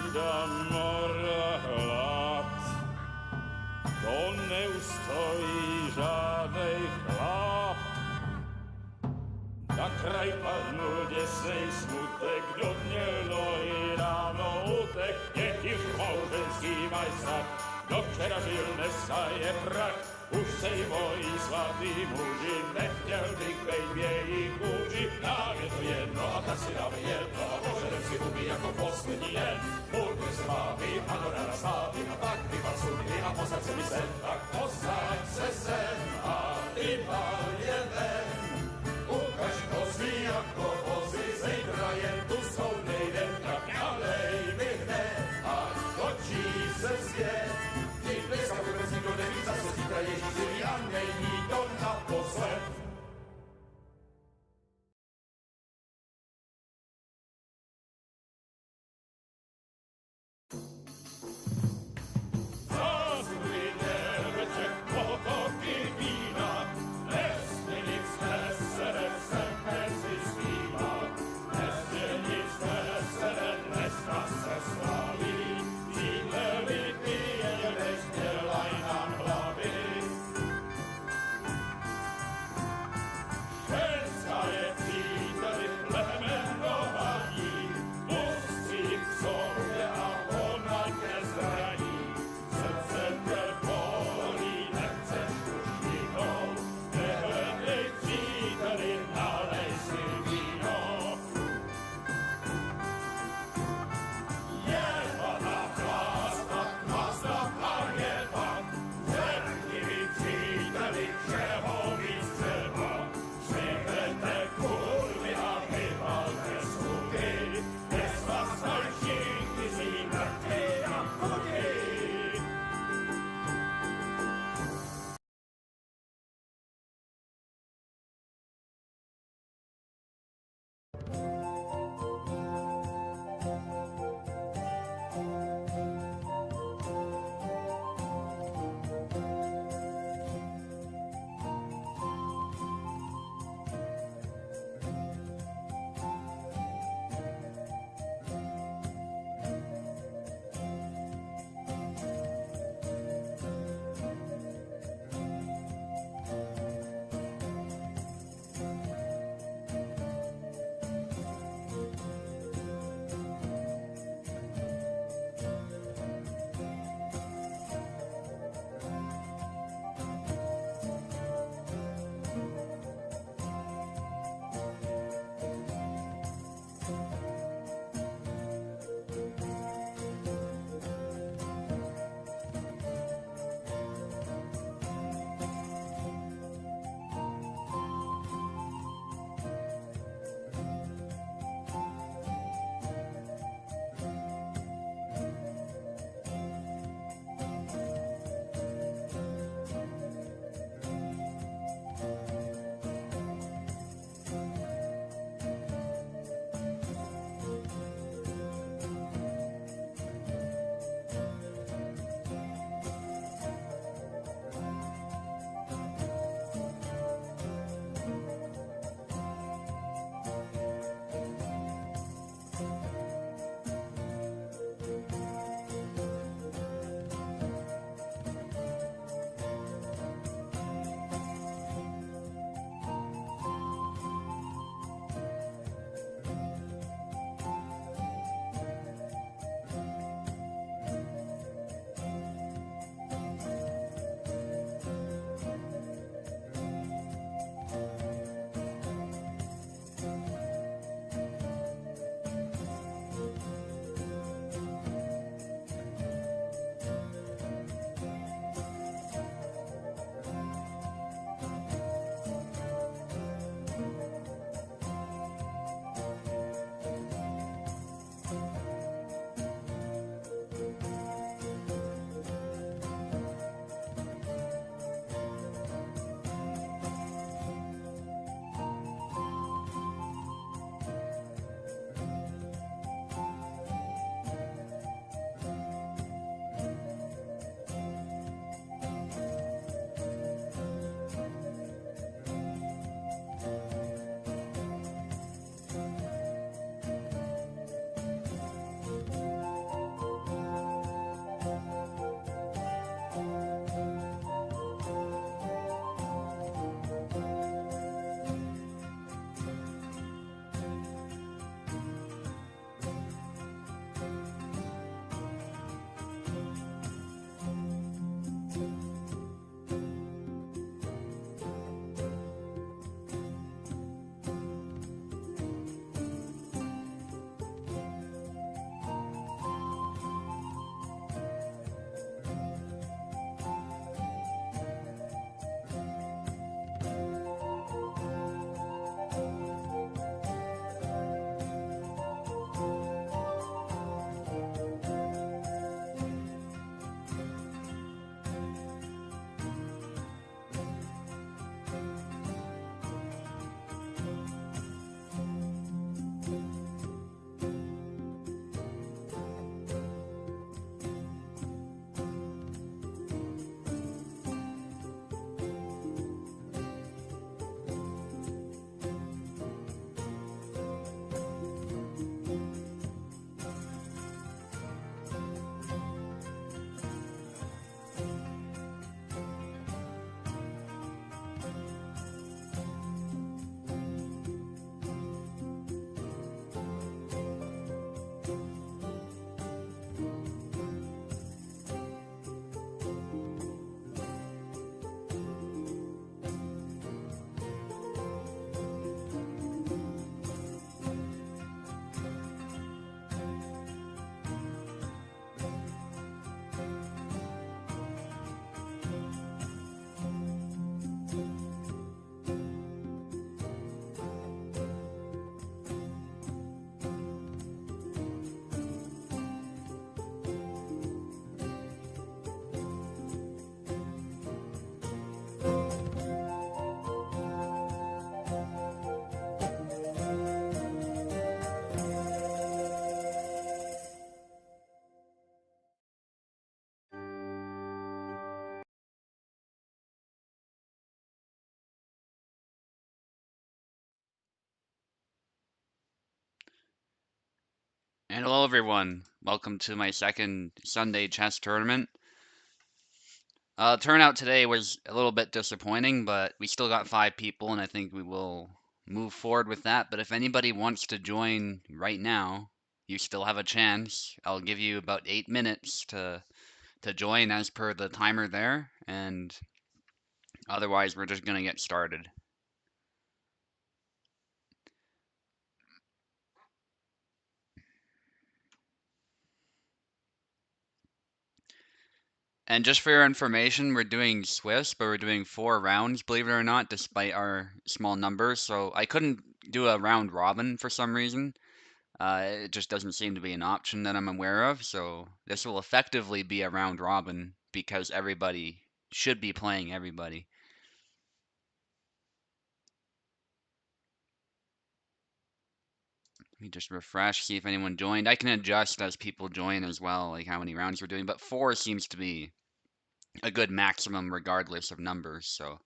bída, mora, hlad. To neustojí žádnej chlap. Na kraj padnul děsnej smutek, kdo měl nohy ráno utek, děti ženský mají strach. Kdo včera žil, dneska je prach, už sej moji svatý muži, nechtěl bych bejt v jejich kůži. Nám je to jedno a tak si dáme jedno a požerem si huby jako poslední den. Půjďme se bávit a do rána slávy a tak vypal sudy a posaď se mi sem. Tak posaď se sem a vypal je ven. Ukaž kozy jako vozy, zítra jen tu jsou nejdem, tak nalej mi hned a točí se svět. Ty dneska vůbec nikdo neví, zase zítra Ježíš živí a není to naposled. Zásudný večer, potoky vína, les Hello everyone, welcome to my second Sunday chess tournament. Turnout today was a little bit disappointing, but we still got 5 people and I think we will move forward with that. But if anybody wants to join right now, you still have a chance. I'll give you about 8 minutes to join as per the timer there, and otherwise we're just gonna get started. And just for your information, we're doing Swiss, but we're doing 4 rounds, believe it or not, despite our small numbers. So I couldn't do a round robin for some reason. It just doesn't seem to be an option that I'm aware of. So this will effectively be a round robin because everybody should be playing everybody. Let me just refresh, see if anyone joined. I can adjust as people join as well, like how many rounds we're doing, but 4 seems to be a good maximum regardless of numbers. So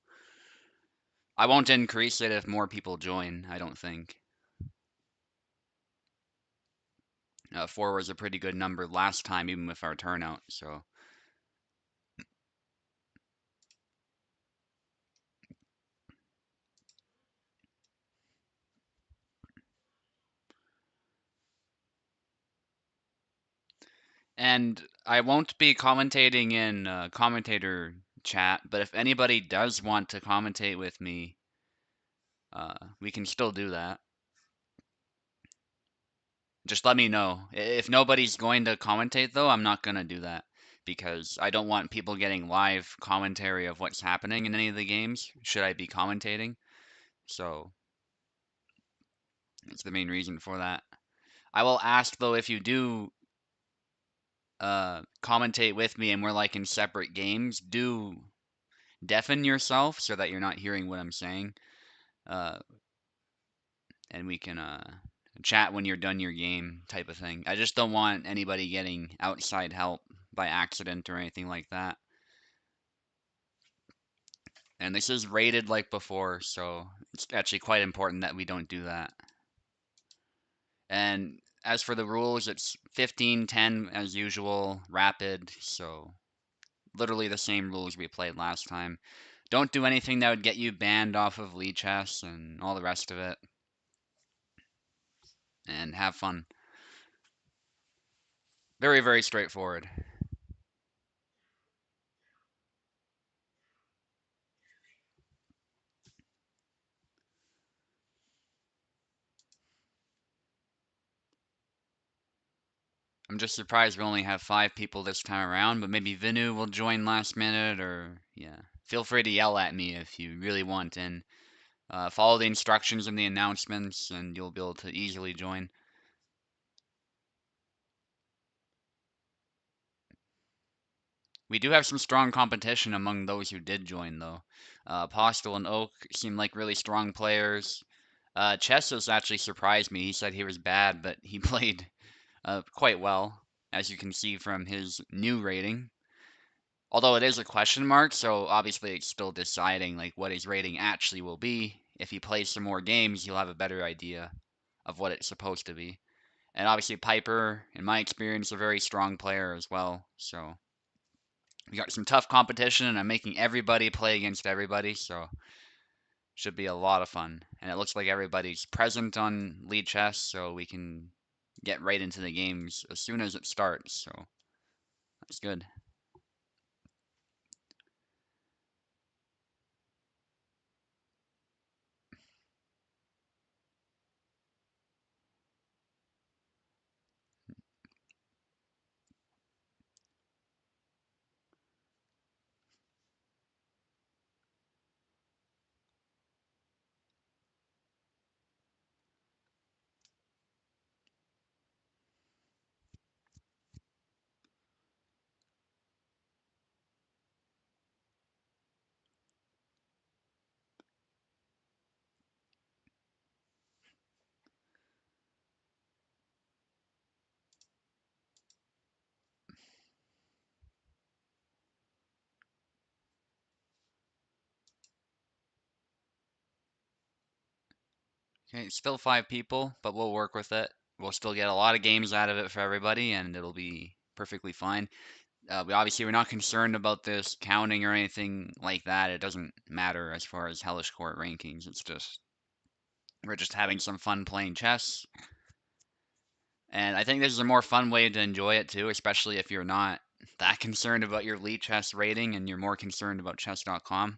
I won't increase it if more people join, I don't think. 4 was a pretty good number last time, even with our turnout. So, and I won't be commentating in commentator chat, but if anybody does want to commentate with me, we can still do that. Just let me know. If nobody's going to commentate, though, I'm not going to do that because I don't want people getting live commentary of what's happening in any of the games should I be commentating. So, that's the main reason for that. I will ask, though, if you do commentate with me and we're like in separate games, do deafen yourself so that you're not hearing what I'm saying. Uh, and we can chat when you're done your game type of thing. I just don't want anybody getting outside help by accident or anything like that. And this is rated like before, so it's actually quite important that we don't do that. And as for the rules, it's 15-10 as usual, rapid, so literally the same rules we played last time. Don't do anything that would get you banned off of League Chess and all the rest of it. And have fun. Very, very straightforward. I'm just surprised we only have 5 people this time around, but maybe Vinu will join last minute, or yeah. Feel free to yell at me if you really want, and follow the instructions in the announcements, and you'll be able to easily join. We do have some strong competition among those who did join, though. Postel and Oak seem like really strong players. Chessos actually surprised me. He said he was bad, but he played quite well, as you can see from his new rating. Although it is a question mark, so obviously it's still deciding like what his rating actually will be. If he plays some more games, he'll have a better idea of what it's supposed to be. And obviously Piper, in my experience, a very strong player as well. So we got some tough competition, and I'm making everybody play against everybody, so should be a lot of fun. And it looks like everybody's present on Lead Chess, so we can get right into the games as soon as it starts. So that's good. Okay, still 5 people, but we'll work with it. we'll still get a lot of games out of it for everybody, and it'll be perfectly fine. We're not concerned about this counting or anything like that. It doesn't matter as far as Hellish Court rankings. It's just we're just having some fun playing chess, and I think this is a more fun way to enjoy it too, especially if you're not that concerned about your Elite Chess rating and you're more concerned about chess.com.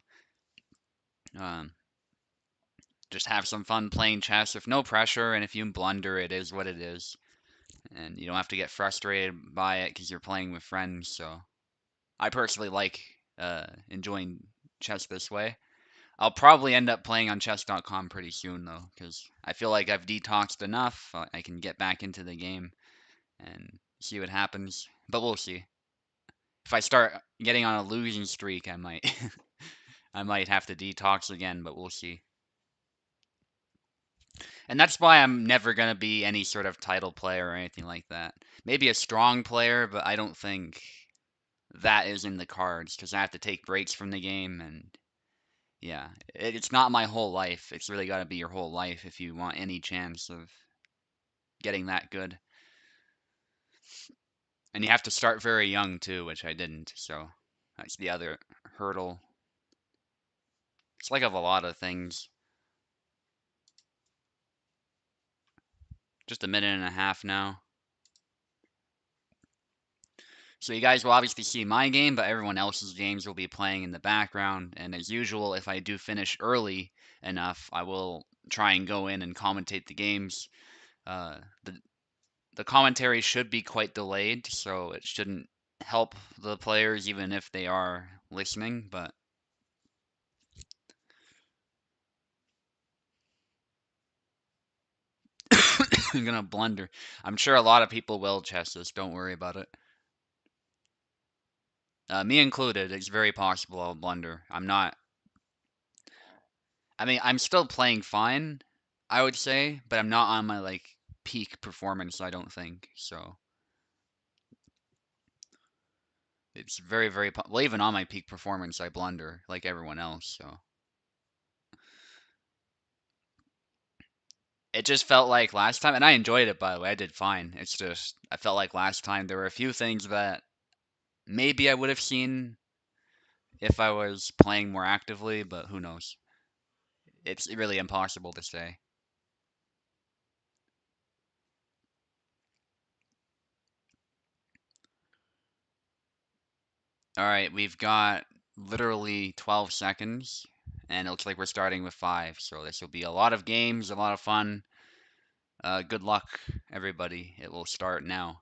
Um, just have some fun playing chess with no pressure, and if you blunder, it is what it is, and you don't have to get frustrated by it because you're playing with friends. So I personally like enjoying chess this way. I'll probably end up playing on chess.com pretty soon though, because I feel like I've detoxed enough. I can get back into the game and see what happens. But we'll see. If I start getting on a losing streak, I might I might have to detox again, but we'll see. And that's why I'm never going to be any sort of title player or anything like that. Maybe a strong player, but I don't think that is in the cards because I have to take breaks from the game and yeah, it's not my whole life. It's really got to be your whole life if you want any chance of getting that good. And you have to start very young too, which I didn't. So that's the other hurdle. It's like of a lot of things. Just a minute and a half now. So you guys will obviously see my game, but everyone else's games will be playing in the background. And as usual, if I do finish early enough, I will try and go in and commentate the games. Uh, the the commentary should be quite delayed, so it shouldn't help the players even if they are listening, but I'm gonna blunder. I'm sure a lot of people will chess this, don't worry about it. Me included, it's very possible I'll blunder. I mean, I'm still playing fine, I would say, but I'm not on my like peak performance, I don't think. So it's well, even on my peak performance, I blunder like everyone else. So it just felt like last time, and I enjoyed it by the way. I did fine. It's just I felt like last time there were a few things that maybe I would have seen if I was playing more actively, but who knows? It's really impossible to say. All right, we've got literally 12 seconds, and it looks like we're starting with 5. So this will be a lot of games, a lot of fun. Good luck, everybody. It will start now.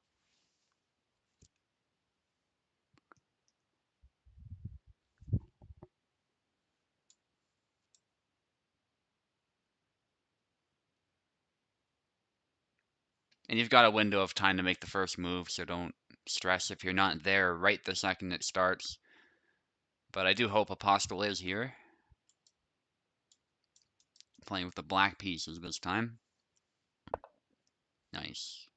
And you've got a window of time to make the first move, so don't stress if you're not there right the second it starts. But I do hope Apostle is here. Playing with the black pieces this time. Nice.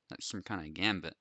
That's some kind of gambit.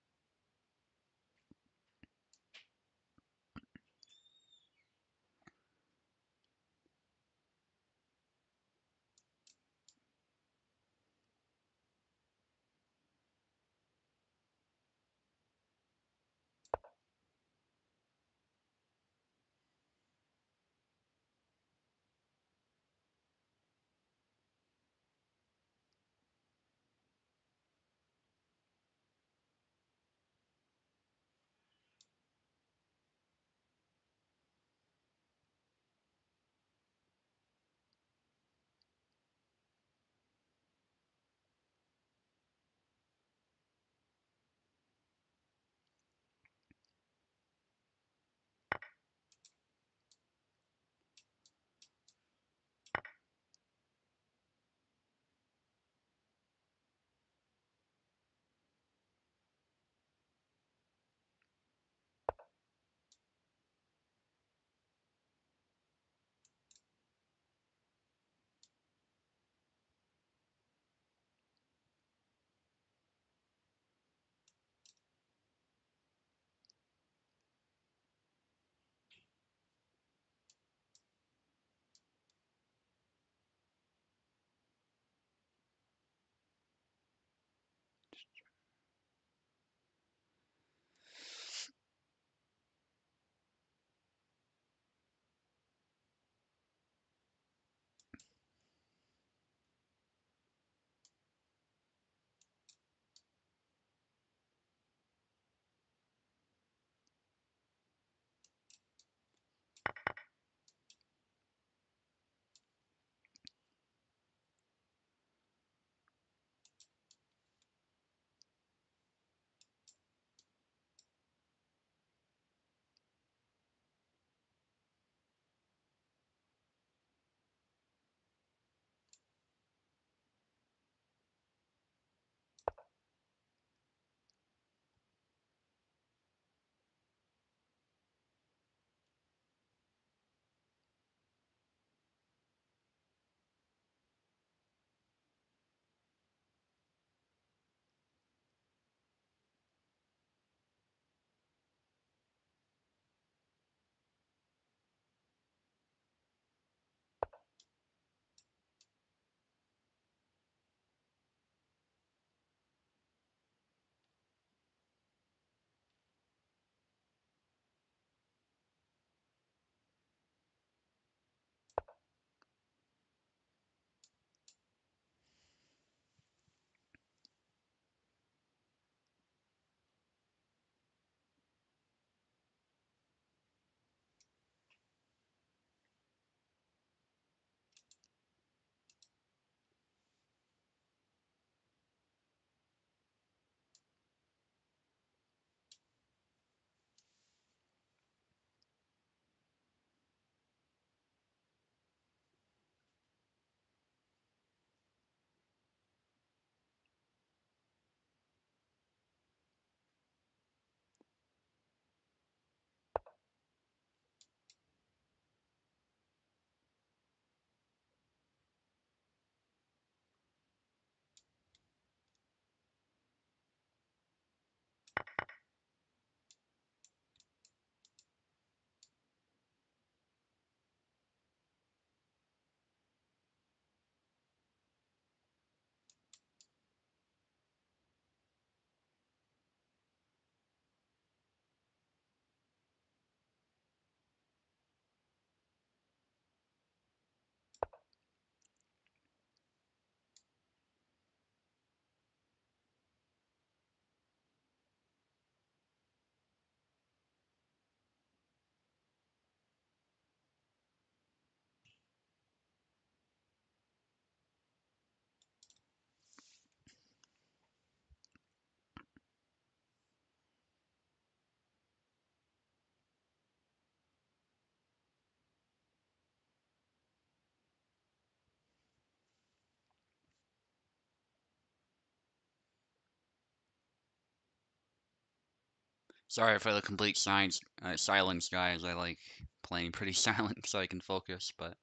Sorry for the complete silence, guys. I like playing pretty silent so I can focus, but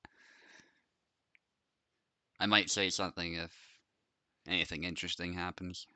I might say something if anything interesting happens.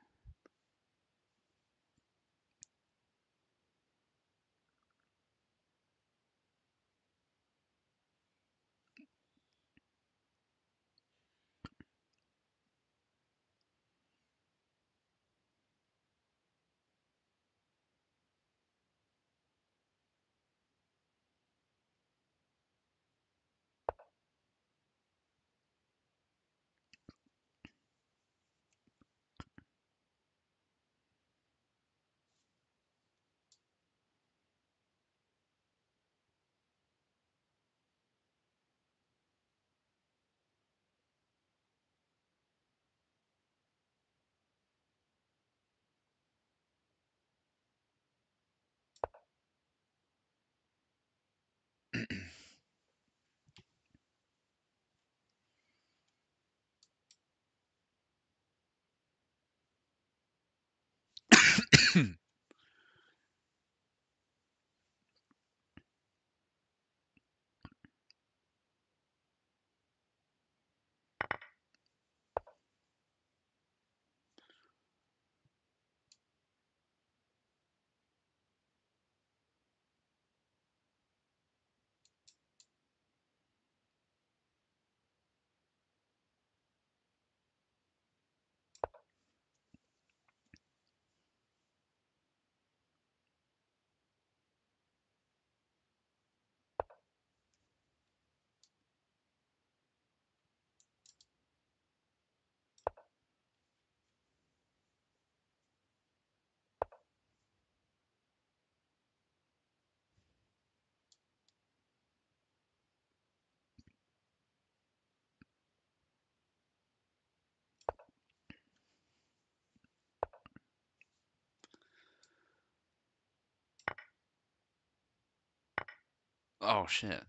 Oh shit.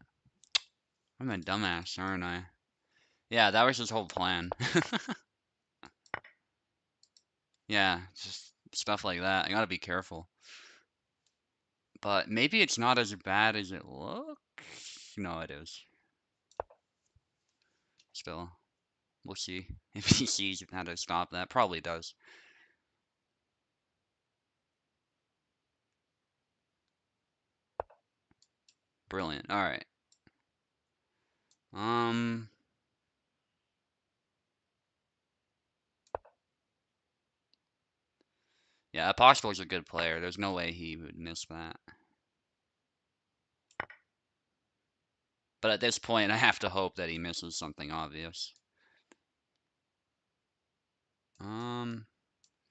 I'm a dumbass, aren't I? Yeah, that was his whole plan. Yeah, just stuff like that. I gotta be careful. But maybe it's not as bad as it looks. No, it is. Still, we'll see if he sees how to stop that. Probably does. Brilliant. All right. Um. Yeah, Apostle's a good player. There's no way he would miss that. But at this point, I have to hope that he misses something obvious.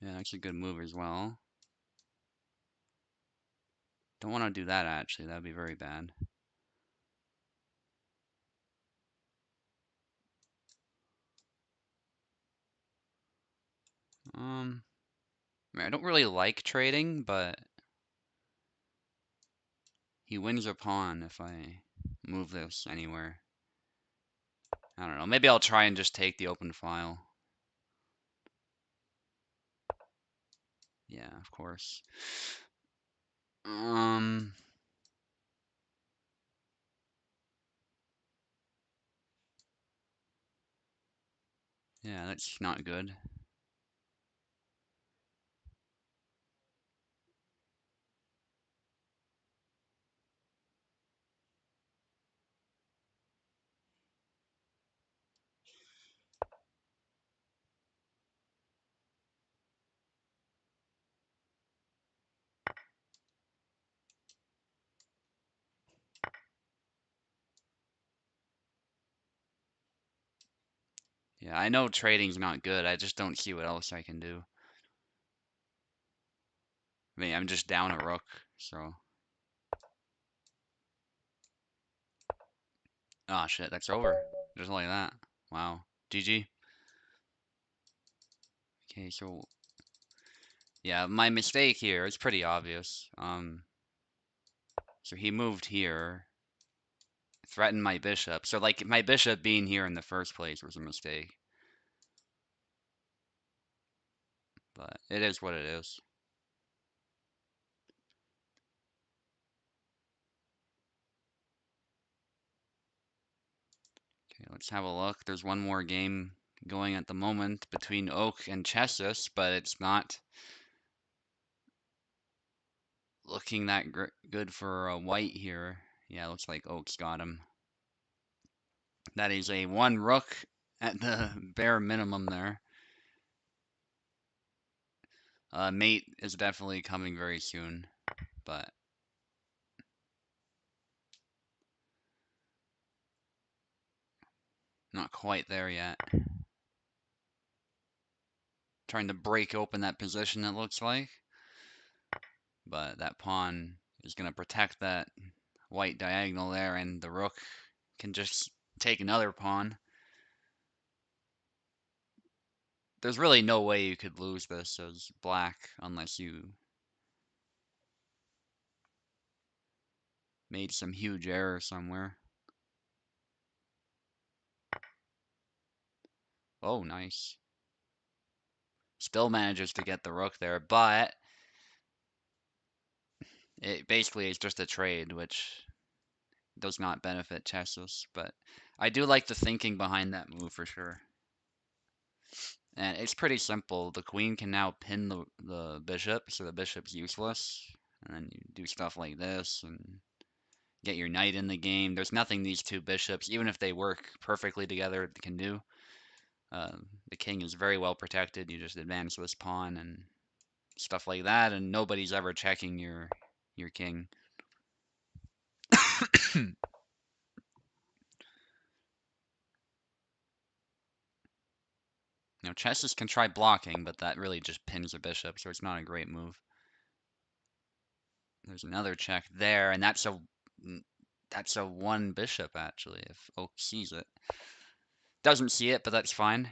Yeah, that's a good move as well. Don't want to do that actually. That'd be very bad. I mean, I don't really like trading, but he wins a pawn if I move this anywhere. I don't know. Maybe I'll try and just take the open file. Yeah, of course. Um, yeah, that's not good. Yeah, I know trading's not good. I just don't see what else I can do. I mean, I'm just down a rook, so. Ah, shit, that's over. Just like that. Wow. GG. Okay, so yeah, my mistake here is pretty obvious. So he moved here, threatened my bishop. So like my bishop being here in the first place was a mistake. But it is what it is. Okay, let's have a look. There's one more game going at the moment between Oak and Chessus, but it's not looking that good for White here. Yeah, looks like Oak's got him. That is a 1 rook at the bare minimum there. Mate is definitely coming very soon, but not quite there yet. Trying to break open that position, it looks like. But that pawn is going to protect that white diagonal there, and the rook can just take another pawn. There's really no way you could lose this as black unless you made some huge error somewhere. Oh, nice. Still manages to get the rook there, but it basically is just a trade, which does not benefit Chessus. But I do like the thinking behind that move for sure. And it's pretty simple. The queen can now pin the bishop, so the bishop's useless. And then you do stuff like this and get your knight in the game. There's nothing these two bishops, even if they work perfectly together, can do. The king is very well protected. You just advance this pawn and stuff like that, and nobody's ever checking your king. Now, Chessus can try blocking, but that really just pins the bishop, so it's not a great move. There's another check there, and that's a 1 bishop, actually, if Oak sees it. Doesn't see it, but that's fine.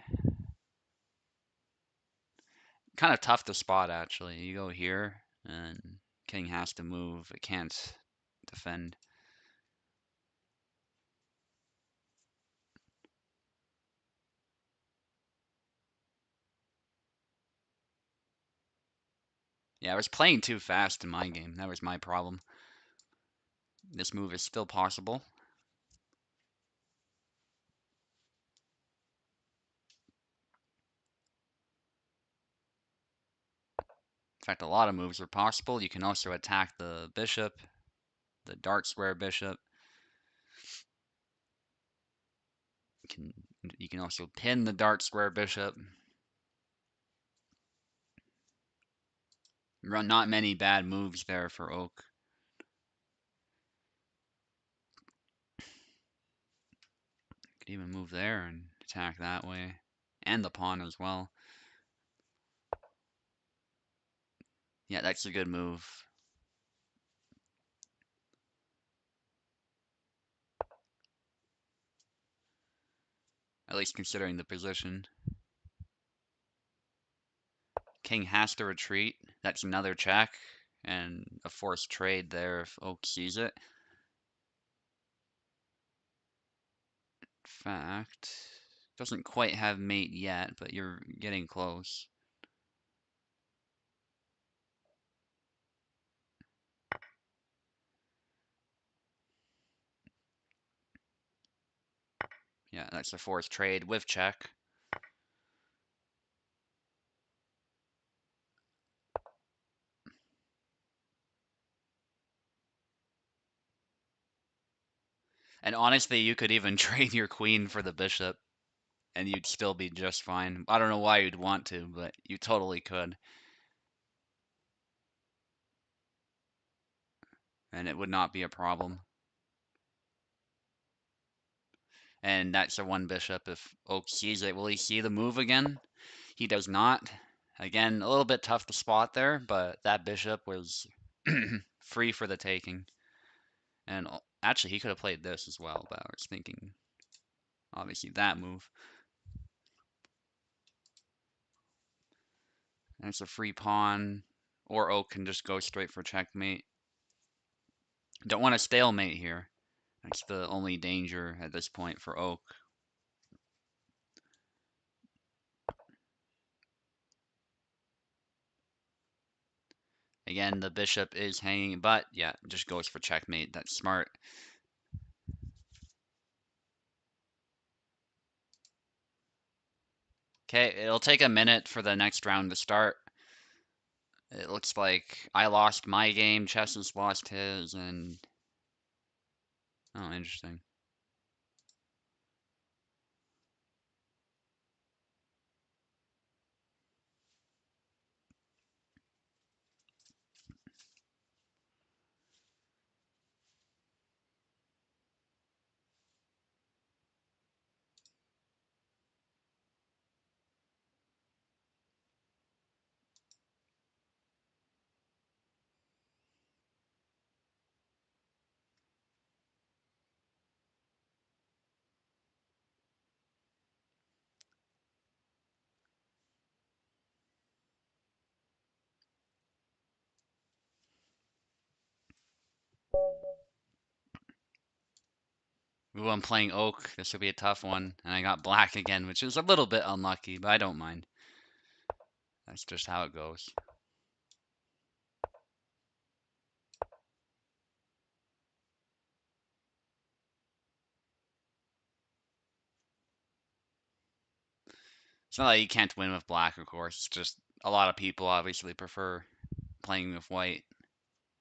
Kind of tough to spot, actually. You go here, and king has to move. It can't defend. Yeah, I was playing too fast in my game. That was my problem. This move is still possible. In fact, a lot of moves are possible. You can also attack the bishop, the dark square bishop. You can also pin the dark square bishop. Run not many bad moves there for Oak. Could even move there and attack that way, and the pawn as well. Yeah, that's a good move. At least considering the position. King has to retreat. That's another check, and a forced trade there if Oak sees it. In fact, doesn't quite have mate yet, but you're getting close. Yeah, that's a forced trade with check. And honestly, you could even trade your queen for the bishop, and you'd still be just fine. I don't know why you'd want to, but you totally could. And it would not be a problem. And that's a 1 bishop. If Oak sees it, will he see the move again? He does not. Again, a little bit tough to spot there, but that bishop was free for the taking. And actually, he could have played this as well, but I was thinking, obviously, that move. That's a free pawn, or Oak can just go straight for checkmate. Don't want a stalemate here. That's the only danger at this point for Oak. Again, the bishop is hanging, but yeah, just goes for checkmate. That's smart. Okay, it'll take a minute for the next round to start. It looks like I lost my game, Chess has lost his, and... Oh, interesting. Ooh, I'm playing Oak. This will be a tough one. And I got Black again, which is a little bit unlucky, but I don't mind. That's just how it goes. It's not like you can't win with Black, of course. It's just a lot of people obviously prefer playing with White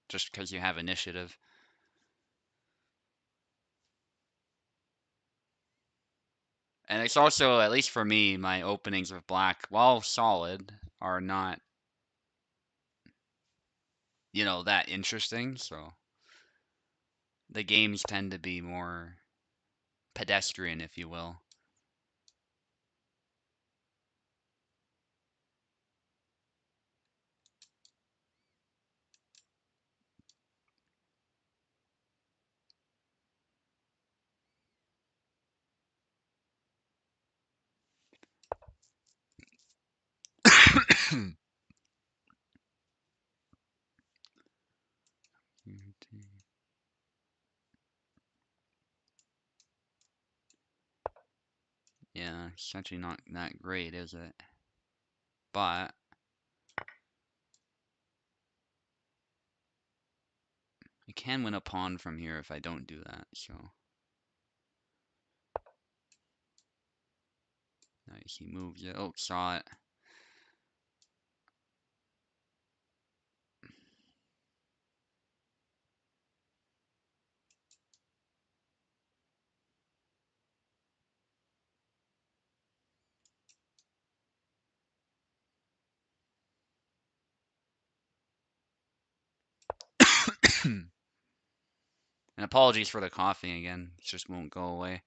just because you have initiative. And it's also, at least for me, my openings with Black, while solid, are not, that interesting. So the games tend to be more pedestrian, if you will. Yeah, it's actually not that great, is it? But I can win a pawn from here if I don't do that, so. Nice, he moves it. Oh, saw it. And apologies for the coughing again. It just won't go away.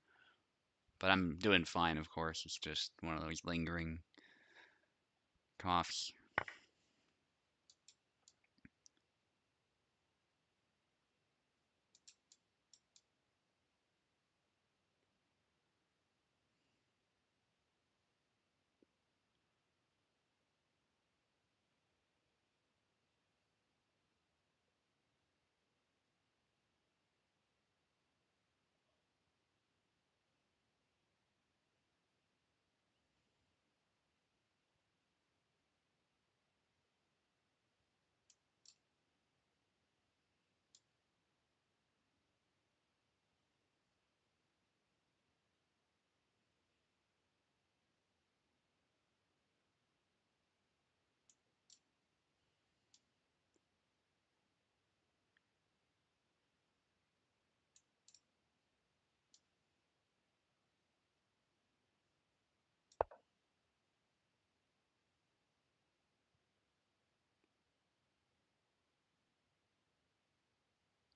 But I'm doing fine, of course. It's just one of those lingering coughs.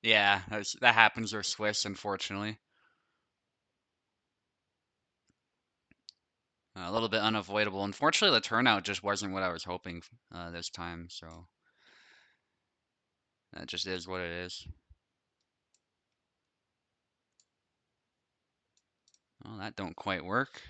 Yeah, that happens. They're Swiss, unfortunately. A little bit unavoidable. Unfortunately, the turnout just wasn't what I was hoping this time, so that just is what it is. Well, that don't quite work.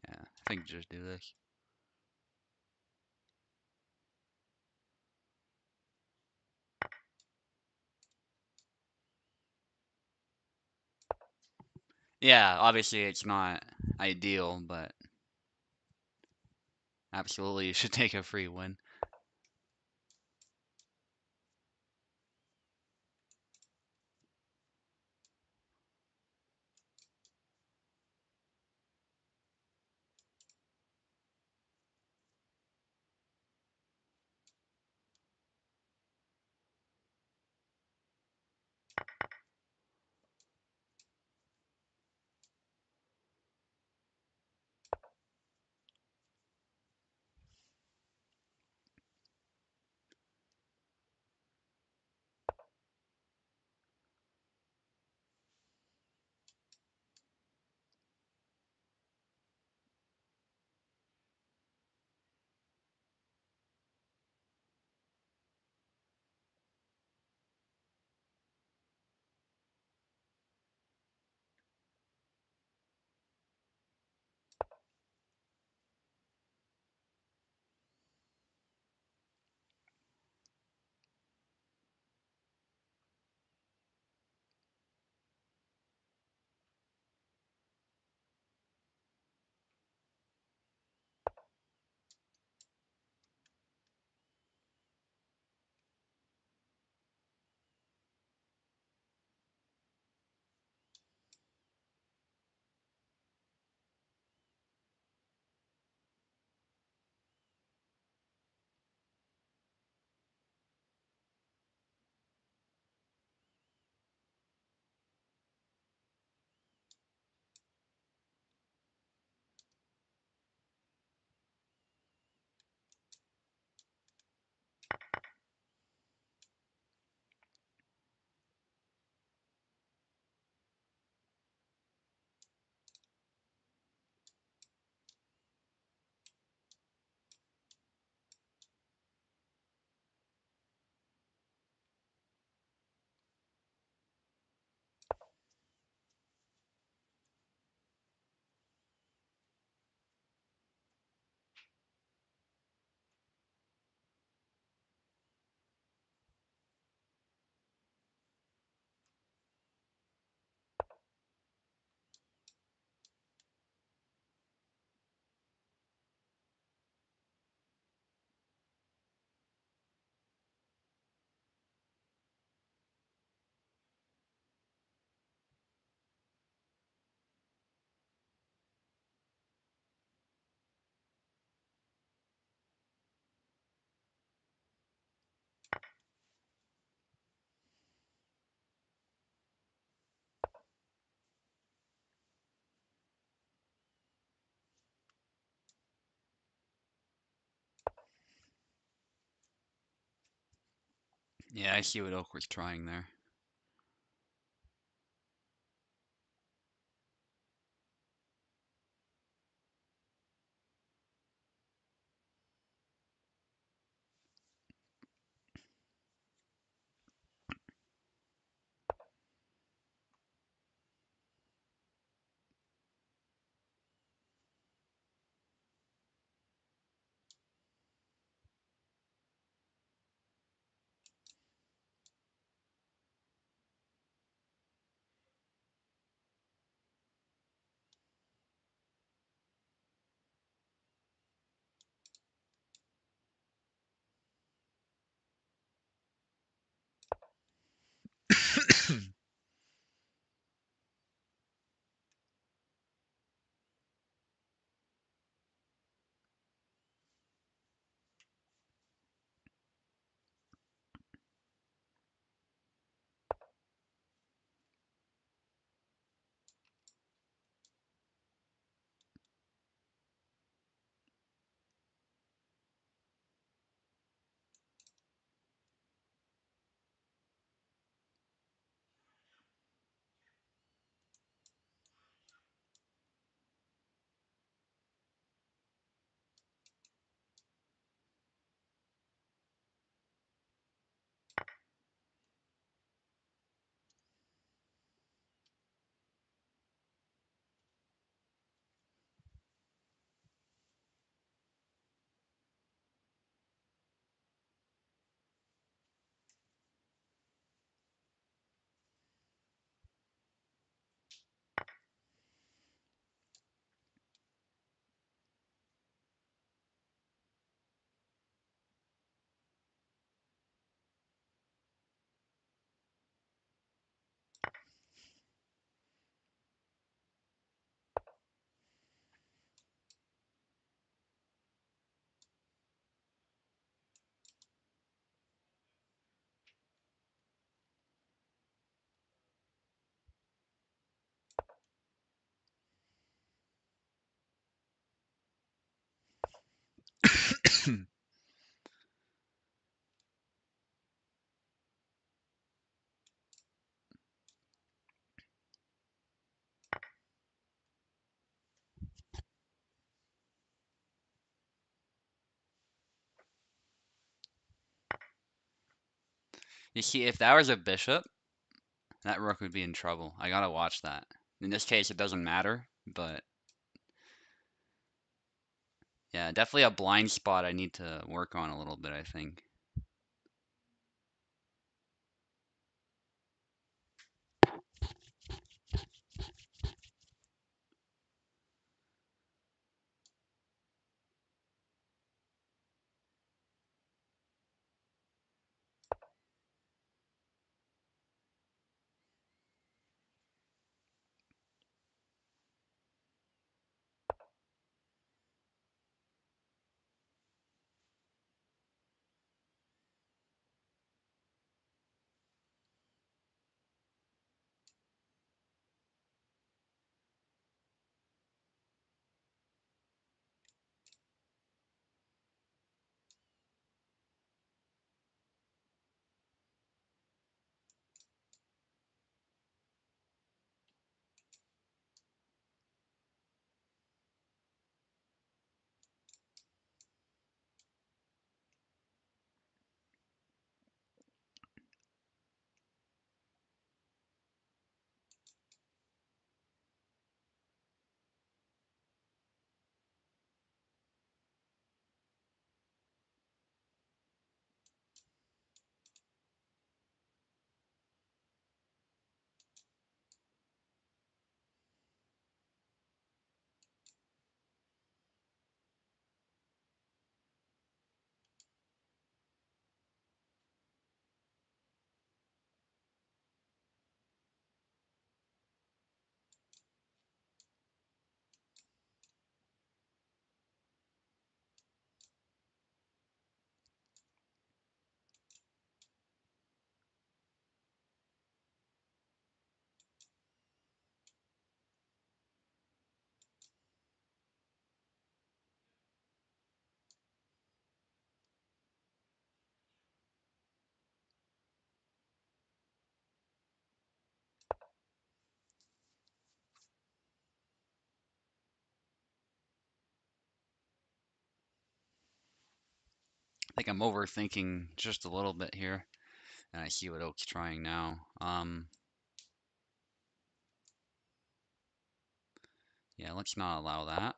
Yeah, I think just do this. Yeah, obviously it's not ideal, but Absolutely, you should take a free win. Yeah, I see what Oak was trying there. You see, if that was a bishop, that rook would be in trouble. I gotta watch that. In this case, it doesn't matter, but yeah, definitely a blind spot I need to work on a little bit, I think. I think I'm overthinking just a little bit here, and I see what Oak's trying now. Yeah, let's not allow that.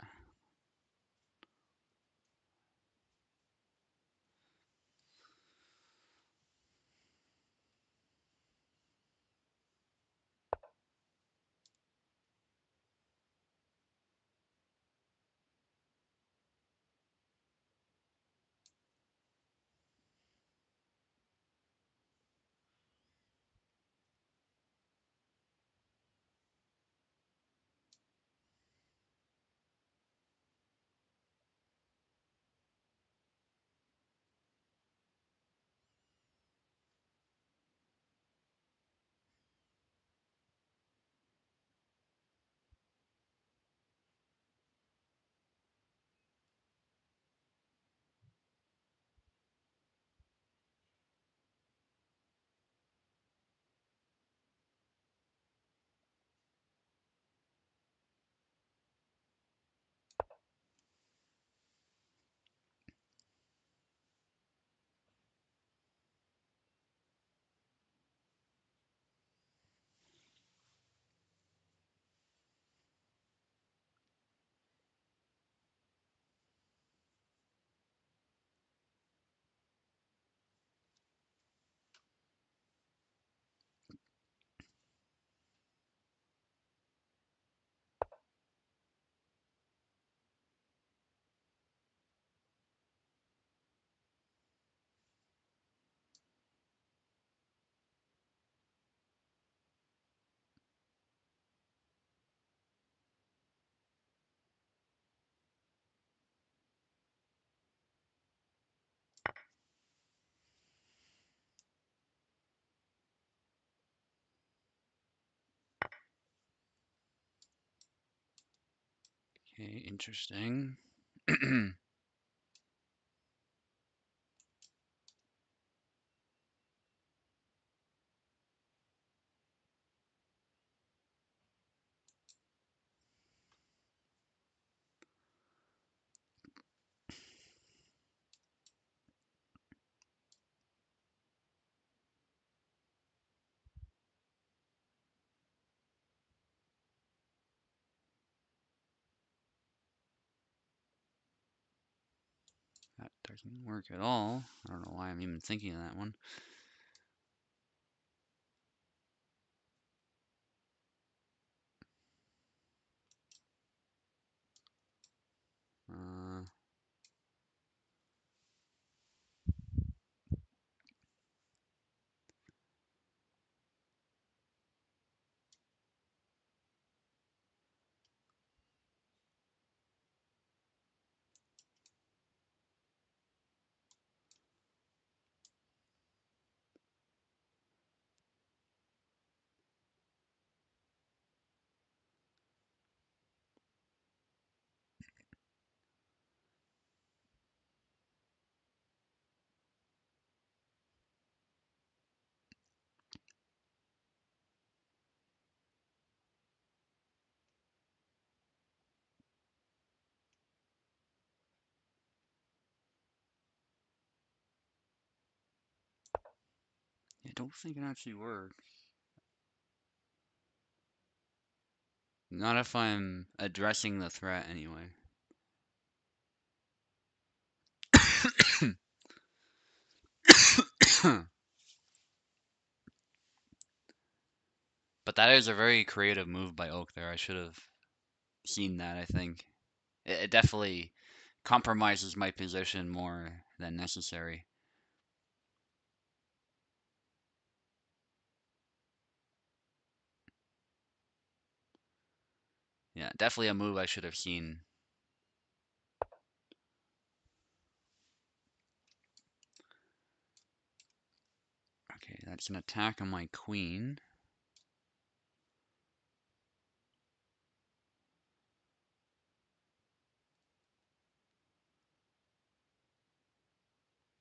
Okay, interesting. Doesn't work at all. I don't know why I'm even thinking of that one. I don't think it actually works. Not if I'm addressing the threat anyway. But that is a very creative move by Oak there. I should have seen that, I think. It definitely compromises my position more than necessary. Yeah, definitely a move I should have seen. Okay, that's an attack on my queen.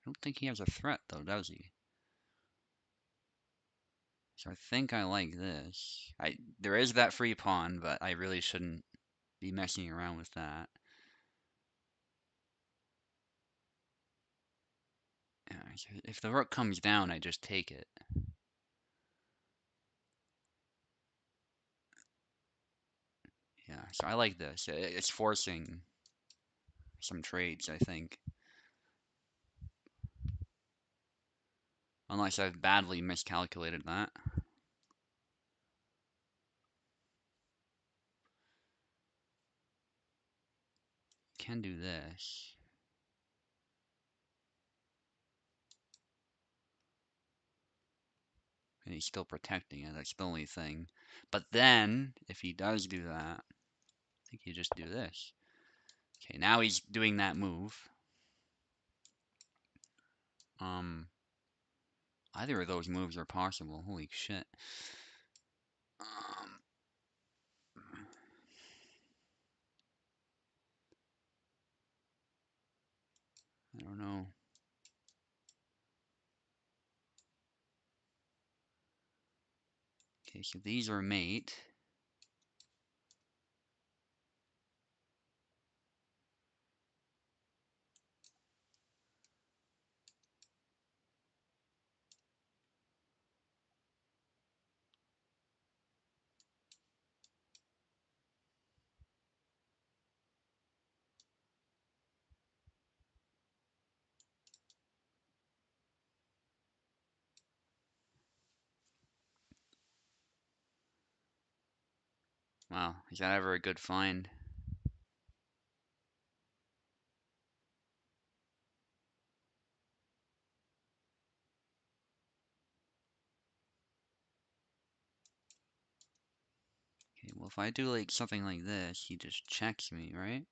I don't think he has a threat though, does he? So I think I like this. There is that free pawn, but I really shouldn't be messing around with that. Yeah, so if the rook comes down, I just take it. Yeah, so I like this. It's forcing some trades, I think. Unless I've badly miscalculated that. Can do this. And he's still protecting it, that's the only thing. But then, if he does do that, I think you just do this. Okay, now he's doing that move. Either of those moves are possible. Holy shit. I don't know. Okay, so these are mate. Wow, is that ever a good find? Okay, well if I do like something like this, he just checks me, right?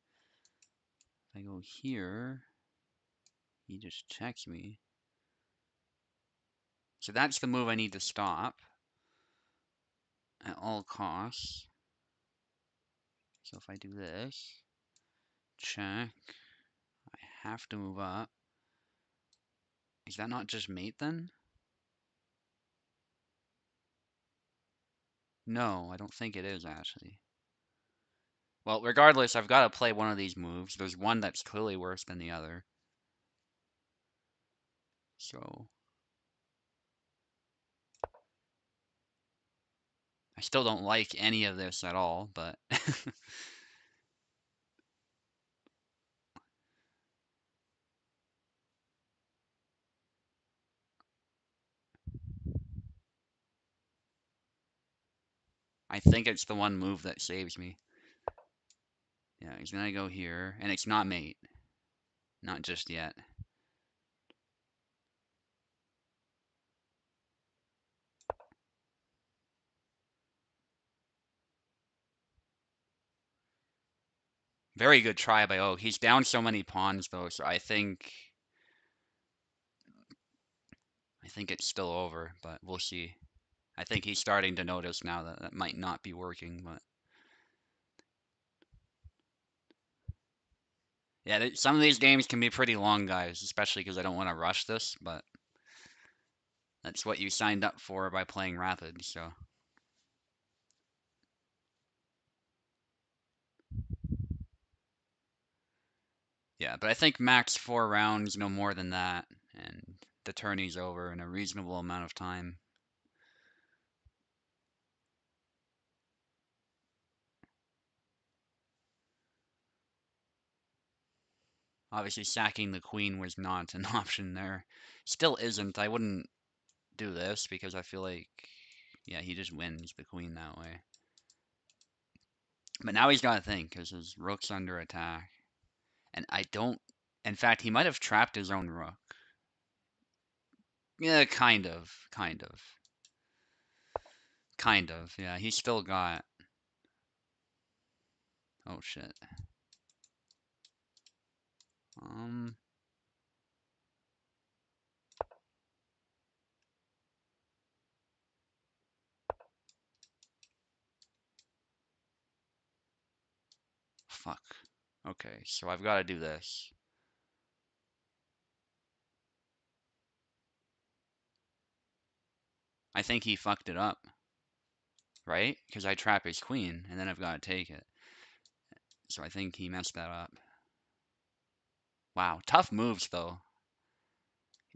If I go here, he just checks me. So that's the move I need to stop at all costs. So if I do this, check, I have to move up. Is that not just mate then? No, I don't think it is actually. Well, regardless, I've got to play one of these moves. There's one that's clearly worse than the other. So I still don't like any of this at all, but I think it's the one move that saves me. Yeah, he's gonna go here, and it's not mate. Not just yet. Very good try by Oak. He's down so many pawns though, so I think it's still over, but we'll see. I think he's starting to notice now that that might not be working, but yeah, some of these games can be pretty long, guys, especially because I don't want to rush this, but that's what you signed up for by playing Rapid, so. Yeah, but I think max 4 rounds, no more than that, and the tourney's over in a reasonable amount of time. Obviously, sacking the queen was not an option there. Still isn't. I wouldn't do this because I feel like, yeah, he just wins the queen that way. But now he's got to think because his rook's under attack. And I don't. In fact, he might have trapped his own rook. Yeah, kind of. Kind of. Kind of. Yeah, he's still got. Oh, shit. Um. Fuck. Okay, so I've got to do this. I think he fucked it up, right? Because I trap his queen, and then I've got to take it. So I think he messed that up. Wow, tough moves, though.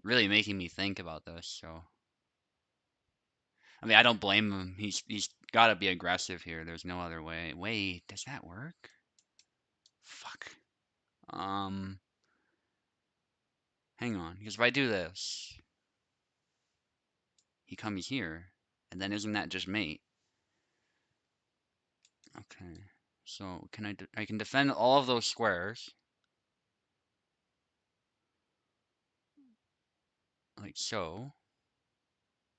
Really making me think about this, so. I mean, I don't blame him. He's got to be aggressive here. There's no other way. Wait, does that work? Fuck. Hang on, because if I do this, he comes here, and then isn't that just mate? Okay, so I can defend all of those squares, like so.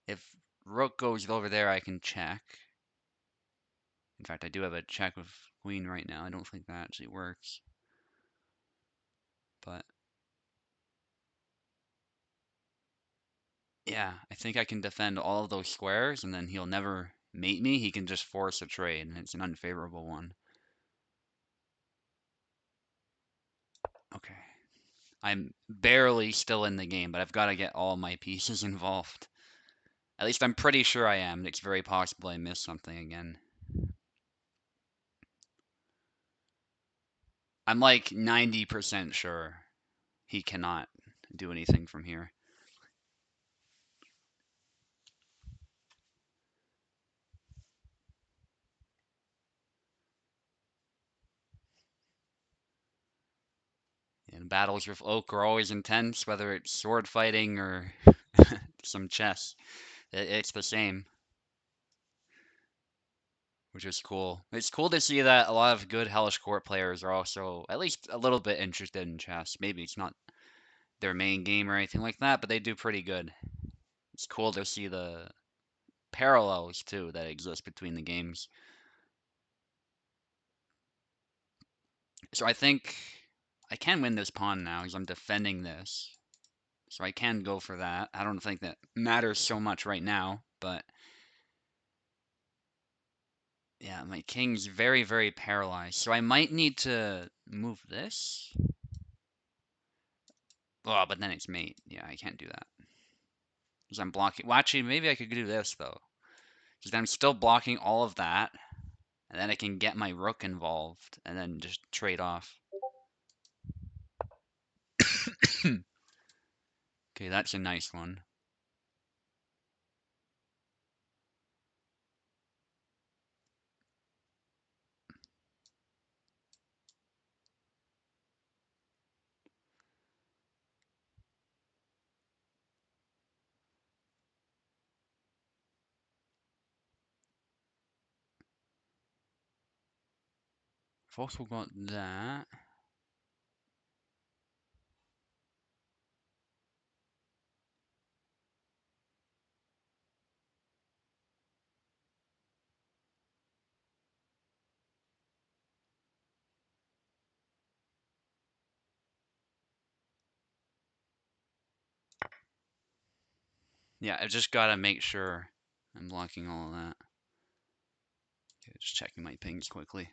If rook goes over there, I can check. In fact, I do have a check with queen right now. I don't think that actually works, but yeah, I think I can defend all of those squares, and then he'll never mate me. He can just force a trade, and it's an unfavorable one. Okay. I'm barely still in the game, but I've got to get all my pieces involved. At least I'm pretty sure I am. It's very possible I missed something again. I'm like 90% sure he cannot do anything from here. And battles with Oak are always intense, whether it's sword fighting or some chess. It's the same, which is cool. It's cool to see that a lot of good Hellish Court players are also at least a little bit interested in chess. Maybe it's not their main game or anything like that, but they do pretty good. It's cool to see the parallels too that exist between the games. So I think I can win this pawn now because I'm defending this. So I can go for that. I don't think that matters so much right now, but yeah, my king's very, very paralyzed. So I might need to move this. Oh, but then it's mate. Yeah, I can't do that. Because I'm blocking. Well, actually, maybe I could do this, though. Because I'm still blocking all of that. And then I can get my rook involved. And then just trade off. Okay, that's a nice one. I've also got that. Yeah, I just gotta make sure I'm blocking all of that. Okay, just checking my pings quickly.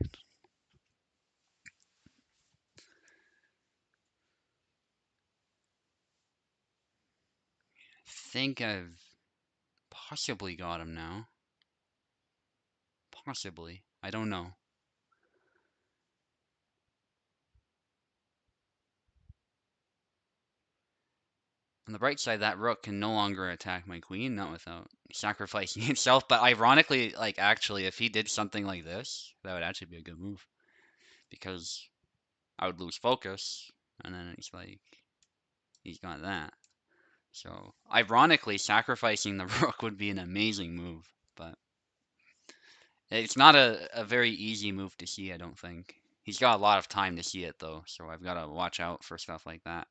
I think I've possibly got him now. Possibly. I don't know. On the bright side, that rook can no longer attack my queen, not without sacrificing itself. But ironically, like actually, if he did something like this, that would actually be a good move. Because I would lose focus, and then it's like, he's got that. So, ironically, sacrificing the rook would be an amazing move. But it's not a very easy move to see, I don't think. He's got a lot of time to see it, though, so I've got to watch out for stuff like that.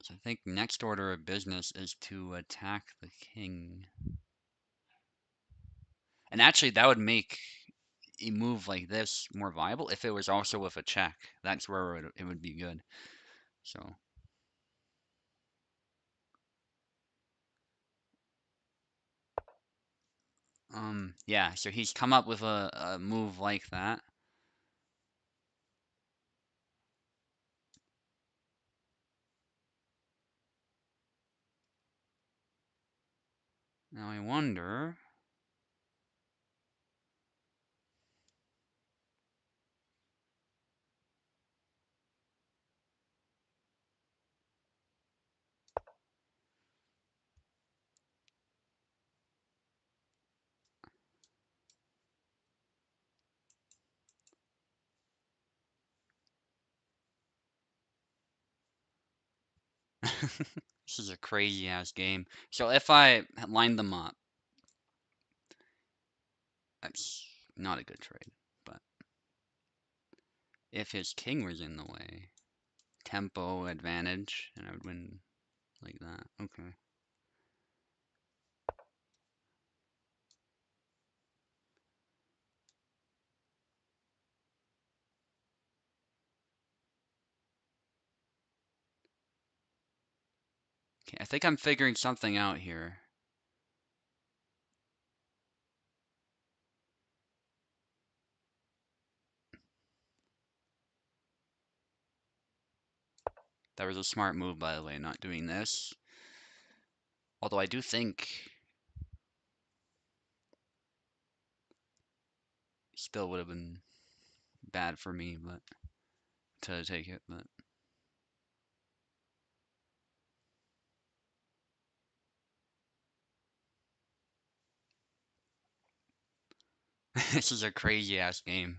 So I think next order of business is to attack the king. And actually, that would make a move like this more viable if it was also with a check. That's where it would be good. So, yeah, so he's come up with a move like that. Now I wonder. This is a crazy ass game. So if I line them up, that's not a good trade. But if his king was in the way, tempo advantage, and I would win like that. Okay. Okay, I think I'm figuring something out here. That was a smart move, by the way, not doing this. Although I do think still would have been bad for me, but to take it, but this is a crazy ass game.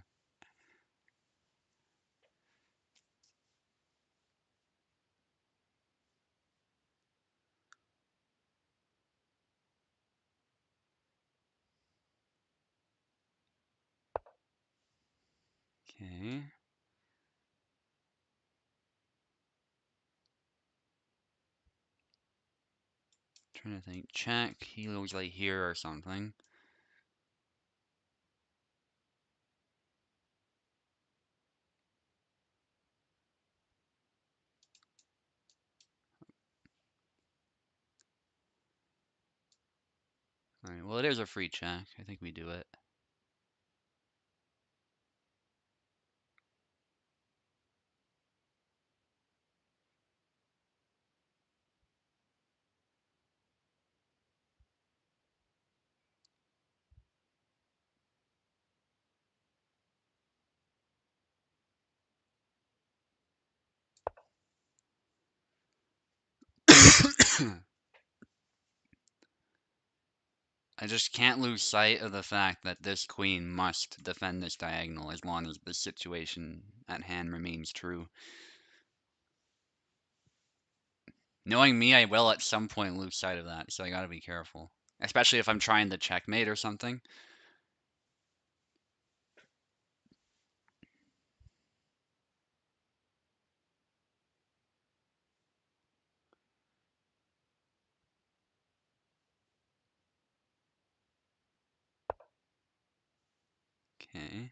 Okay. Trying to think. Check. He looks like here or something. Alright, well, it is a free check. I think we do it. I just can't lose sight of the fact that this queen must defend this diagonal as long as the situation at hand remains true. Knowing me, I will at some point lose sight of that, so I gotta be careful. Especially if I'm trying to checkmate or something. Okay.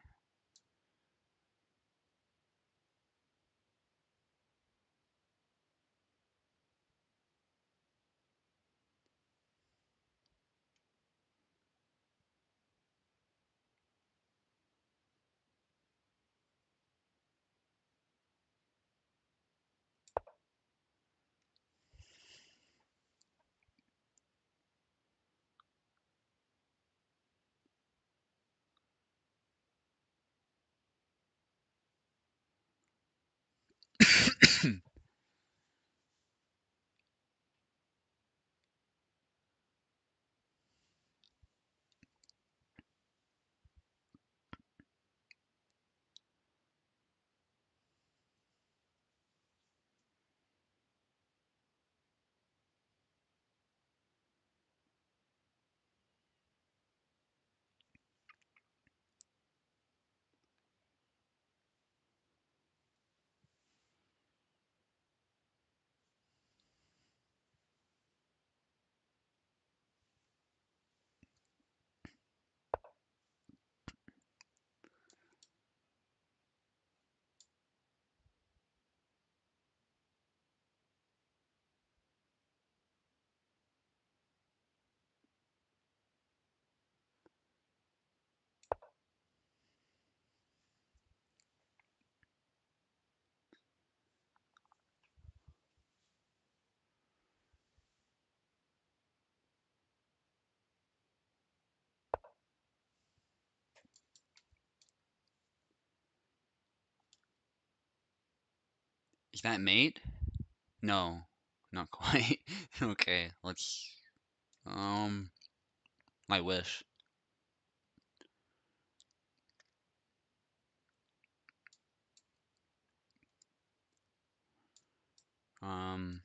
Is that mate? No, not quite. Okay, let's. Um, I wish. Um,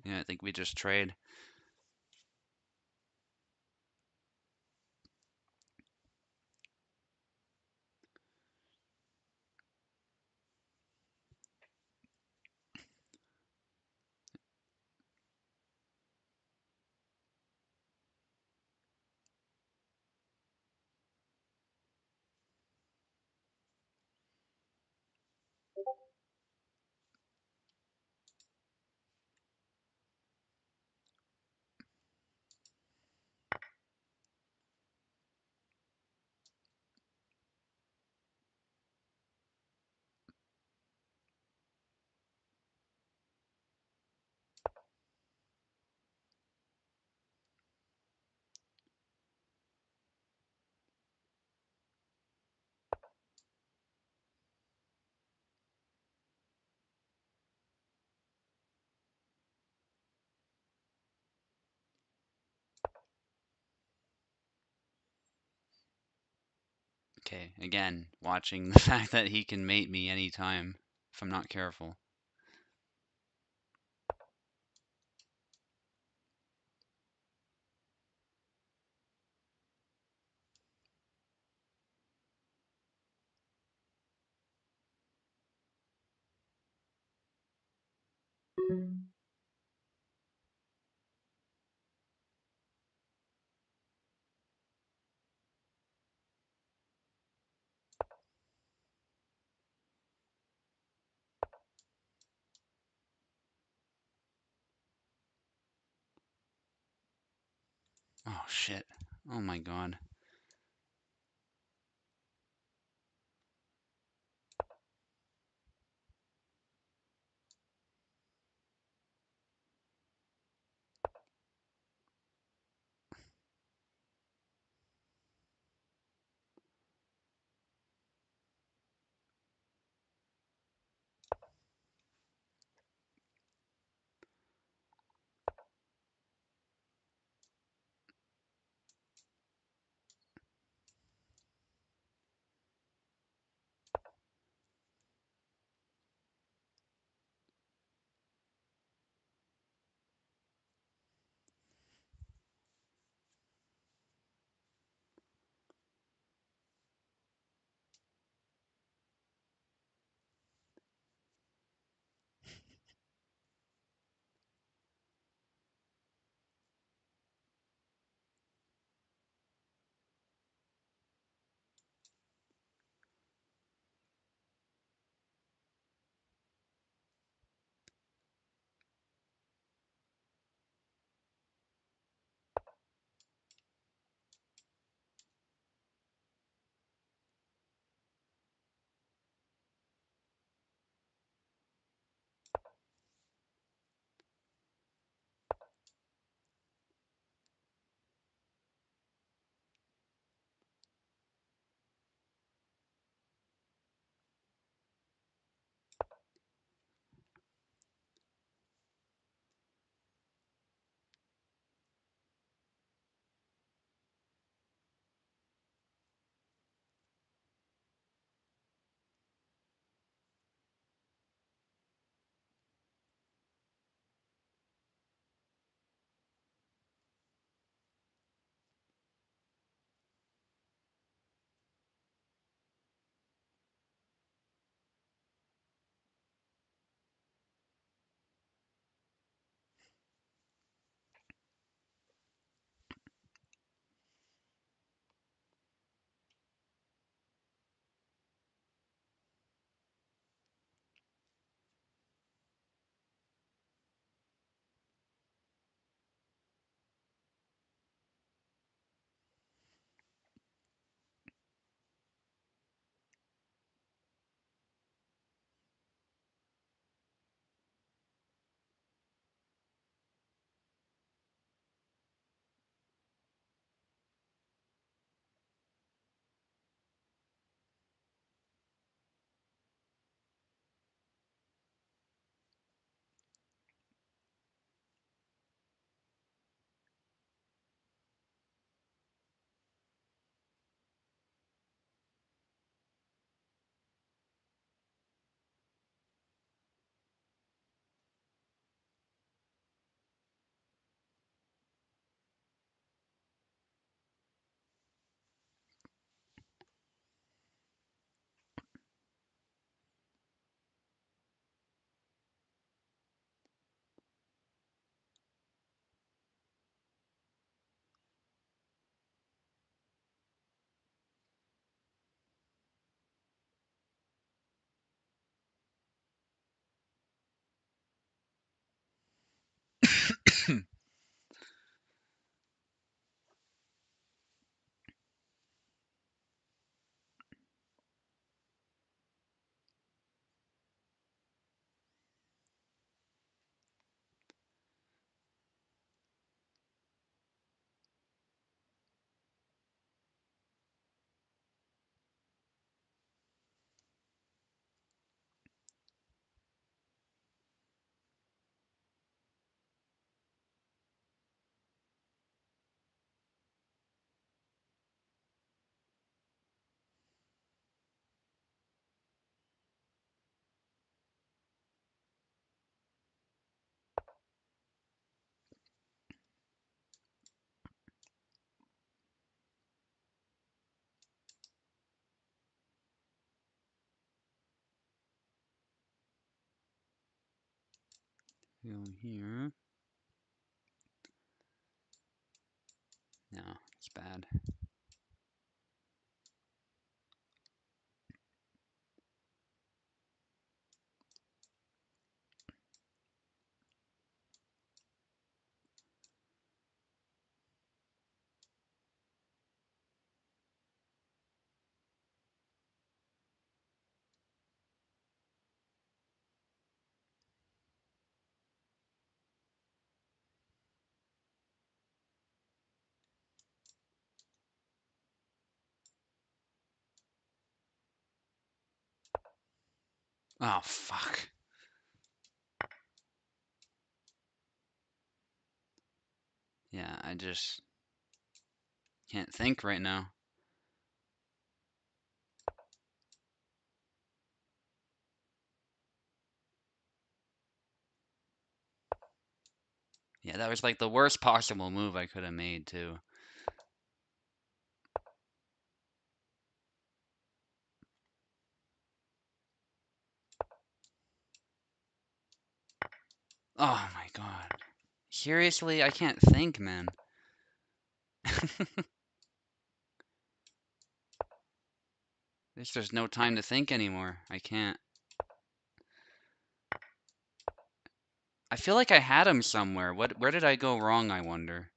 yeah, I think we just trade. Okay, again, watching the fact that he can mate me anytime if I'm not careful. Oh shit. Oh my god. Go here. No, it's bad. Oh, fuck. Yeah, I just can't think right now. Yeah, that was like the worst possible move I could have made, too. Oh my god. Seriously, I can't think, man. There's just no time to think anymore. I can't. I feel like I had him somewhere. Where did I go wrong, I wonder?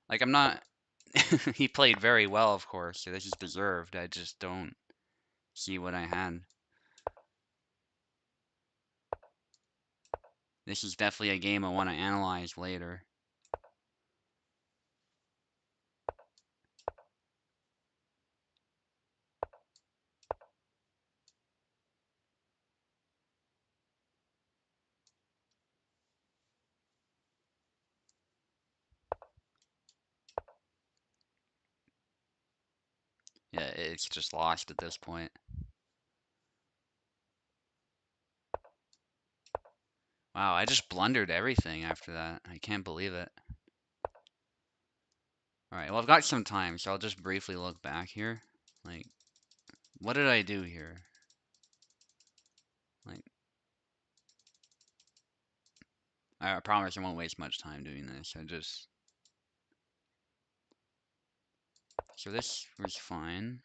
Like, I'm not... He played very well, of course, so this is deserved. I just don't see what I had. This is definitely a game I want to analyze later. Yeah, it's just lost at this point. Wow, I just blundered everything after that. I can't believe it. Alright, well, I've got some time, so I'll just briefly look back here. Like, what did I do here? Like, I promise I won't waste much time doing this. So this was fine.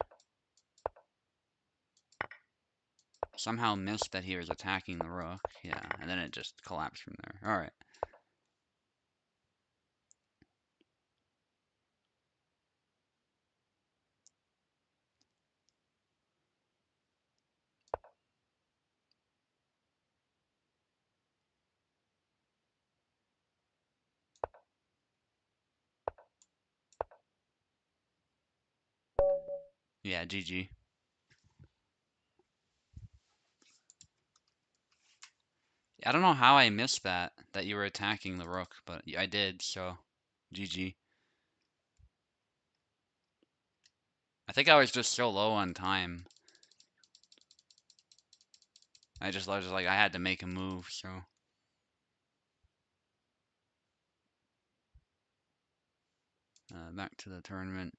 Somehow missed that he was attacking the rook. Yeah, and then it just collapsed from there. Alright. Yeah, GG. I don't know how I missed that you were attacking the rook, but I did, so GG. I think I was just so low on time. I was just like, I had to make a move, so. Back to the tournament.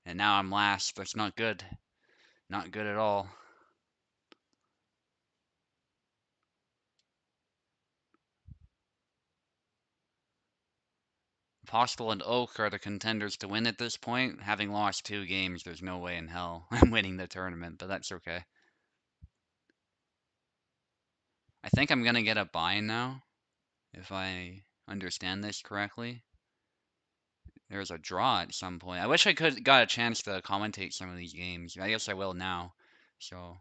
And now I'm last. That's not good. Not good at all. Possible and Oak are the contenders to win at this point. Having lost 2 games, there's no way in hell I'm winning the tournament, but that's okay. I think I'm gonna get a buy now, if I understand this correctly. There's a draw at some point. I wish I could got a chance to commentate some of these games. I guess I will now. So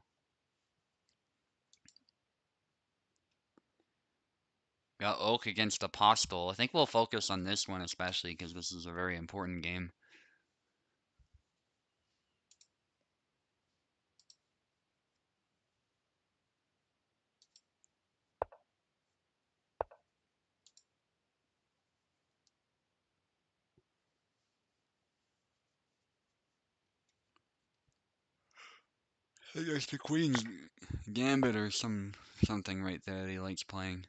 got Oak against Apostle. I think we'll focus on this one especially because this is a very important game. I guess the Queen's Gambit or something right there that he likes playing.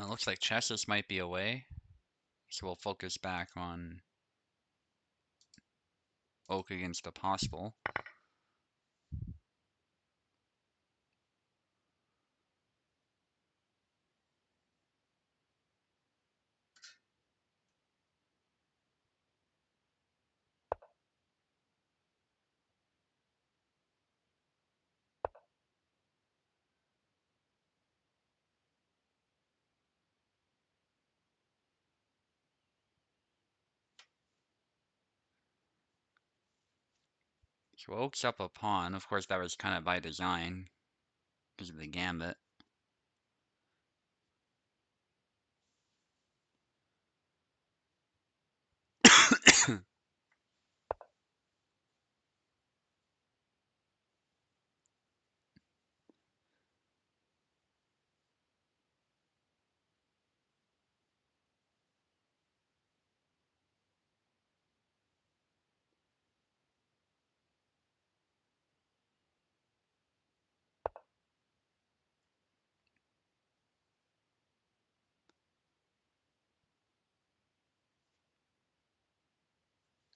Looks like Chesses might be away, so we'll focus back on Oak against Apostle. So oak's up a pawn. Of course, that was kind of by design because of the gambit.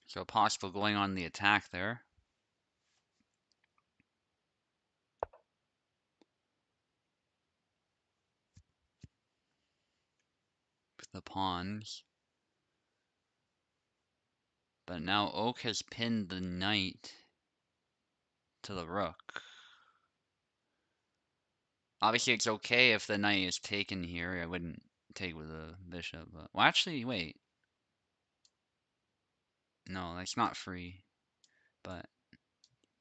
So possible going on the attack there. With the pawns. But now oak has pinned the knight to the rook. Obviously, it's okay if the knight is taken here. I wouldn't take with the bishop. But... Well, actually, wait. No, that's not free. But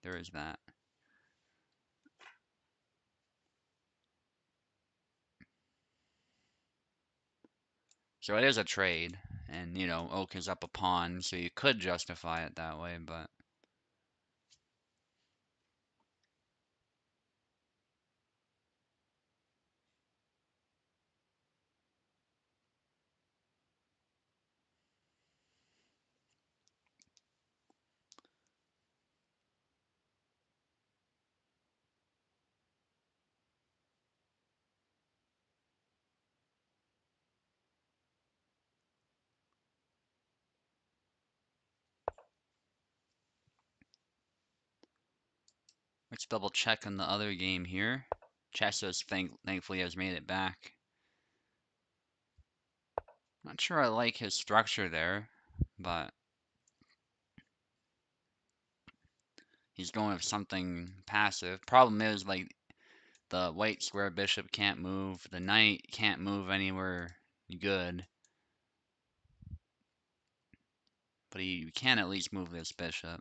there is that. So it is a trade. And, you know, oak is up a pawn, so you could justify it that way, but... Let's double check on the other game here. Chessos thankfully has made it back. Not sure I like his structure there, but he's going with something passive. Problem is, like, the white square bishop can't move. The knight can't move anywhere good. But he can at least move this bishop.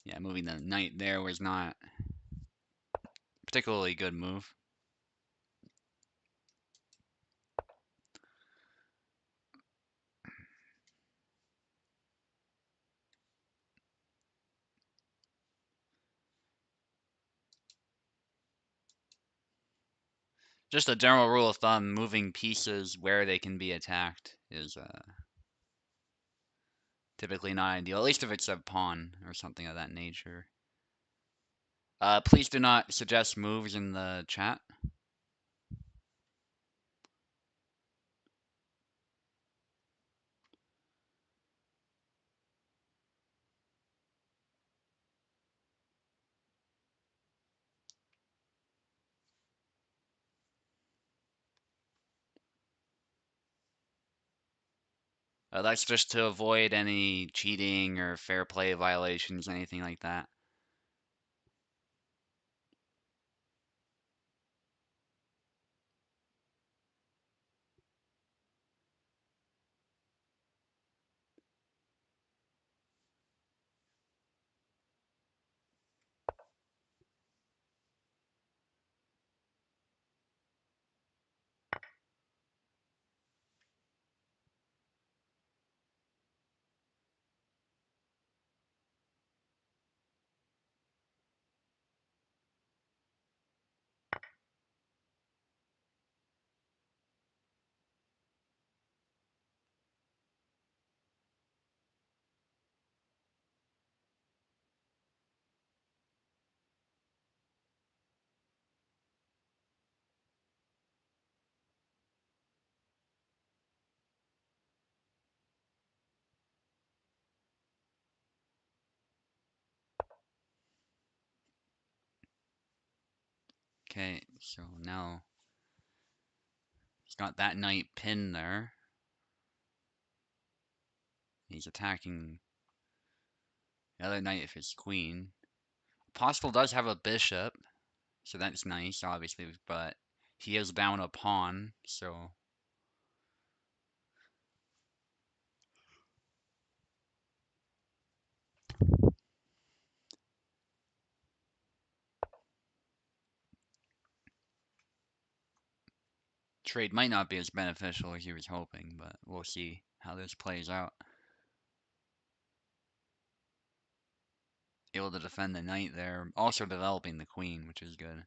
Yeah, moving the knight there was not a particularly good move. Just a general rule of thumb, moving pieces where they can be attacked is typically not ideal, at least if it's a pawn or something of that nature. Please do not suggest moves in the chat. That's just to avoid any cheating or fair play violations, anything like that. Okay, so now he's got that knight pinned there. He's attacking the other knight if it's queen. Possible does have a bishop, so that's nice, obviously, but he is down a pawn, so... trade might not be as beneficial as he was hoping, but we'll see how this plays out. Able to defend the knight there, also developing the queen, which is good.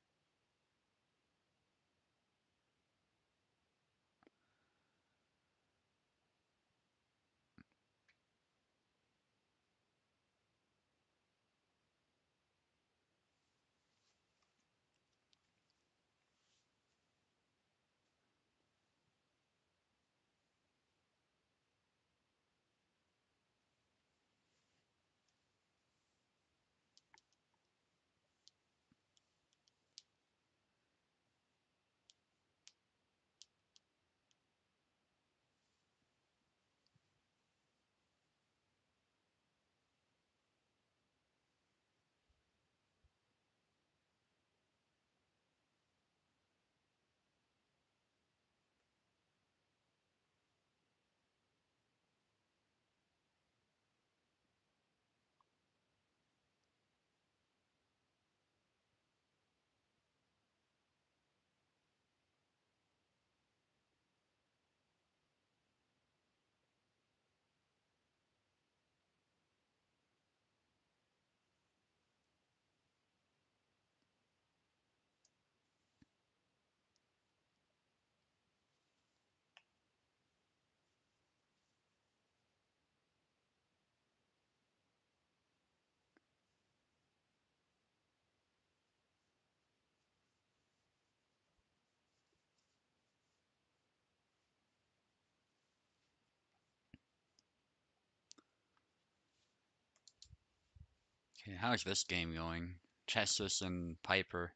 Okay, how's this game going? Chessus and Piper.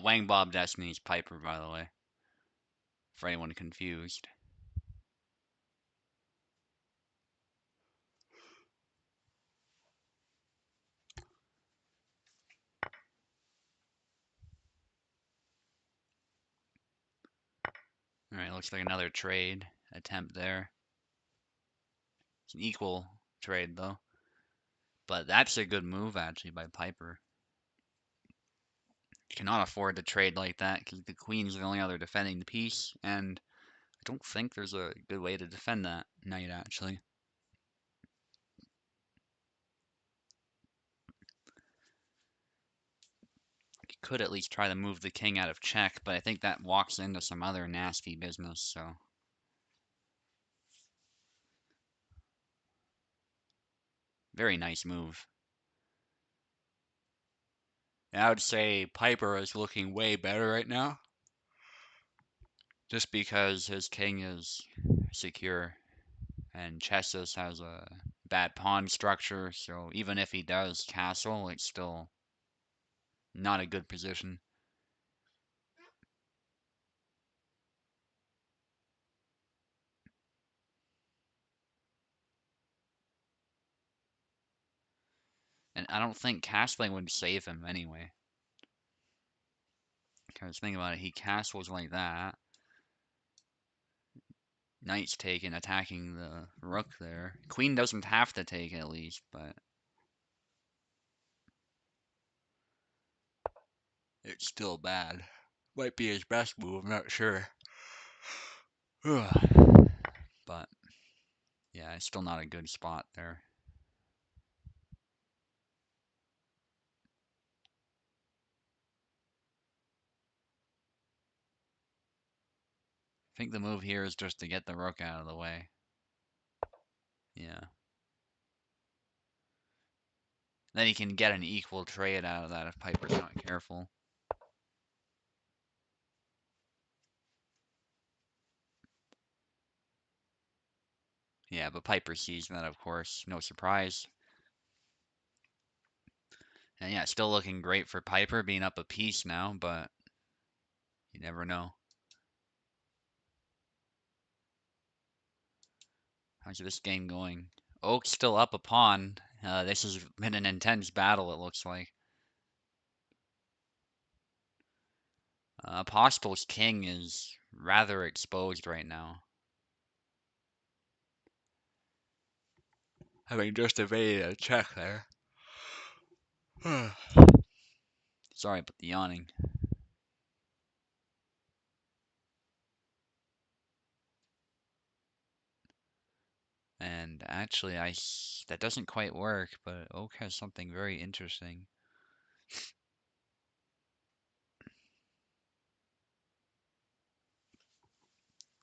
Wang Bob Destiny's Piper, by the way, for anyone confused. Alright, looks like another trade attempt there. It's an equal trade, though. But that's a good move, actually, by Piper. You cannot afford to trade like that, because the queen's the only other defending the piece, and I don't think there's a good way to defend that knight, actually. You could at least try to move the king out of check, but I think that walks into some other nasty business, so... Very nice move. I would say Piper is looking way better right now. Just because his king is secure and Chessus has a bad pawn structure, so even if he does castle, it's still not a good position. And I don't think castling would save him anyway. Because think about it, he castles like that. Knight's taken, attacking the rook there. Queen doesn't have to take at least, but it's still bad. Might be his best move, I'm not sure. But yeah, it's still not a good spot there. I think the move here is just to get the rook out of the way. Yeah. Then he can get an equal trade out of that if Piper's not careful. Yeah, but Piper sees that, of course. No surprise. And yeah, still looking great for Piper, being up a piece now, but you never know. How's this game going? Oak's still up a pawn. This has been an intense battle, it looks like. Apostle's king is rather exposed right now. Having just evaded a check there. Sorry about the yawning. And actually, that doesn't quite work, but Oak has something very interesting.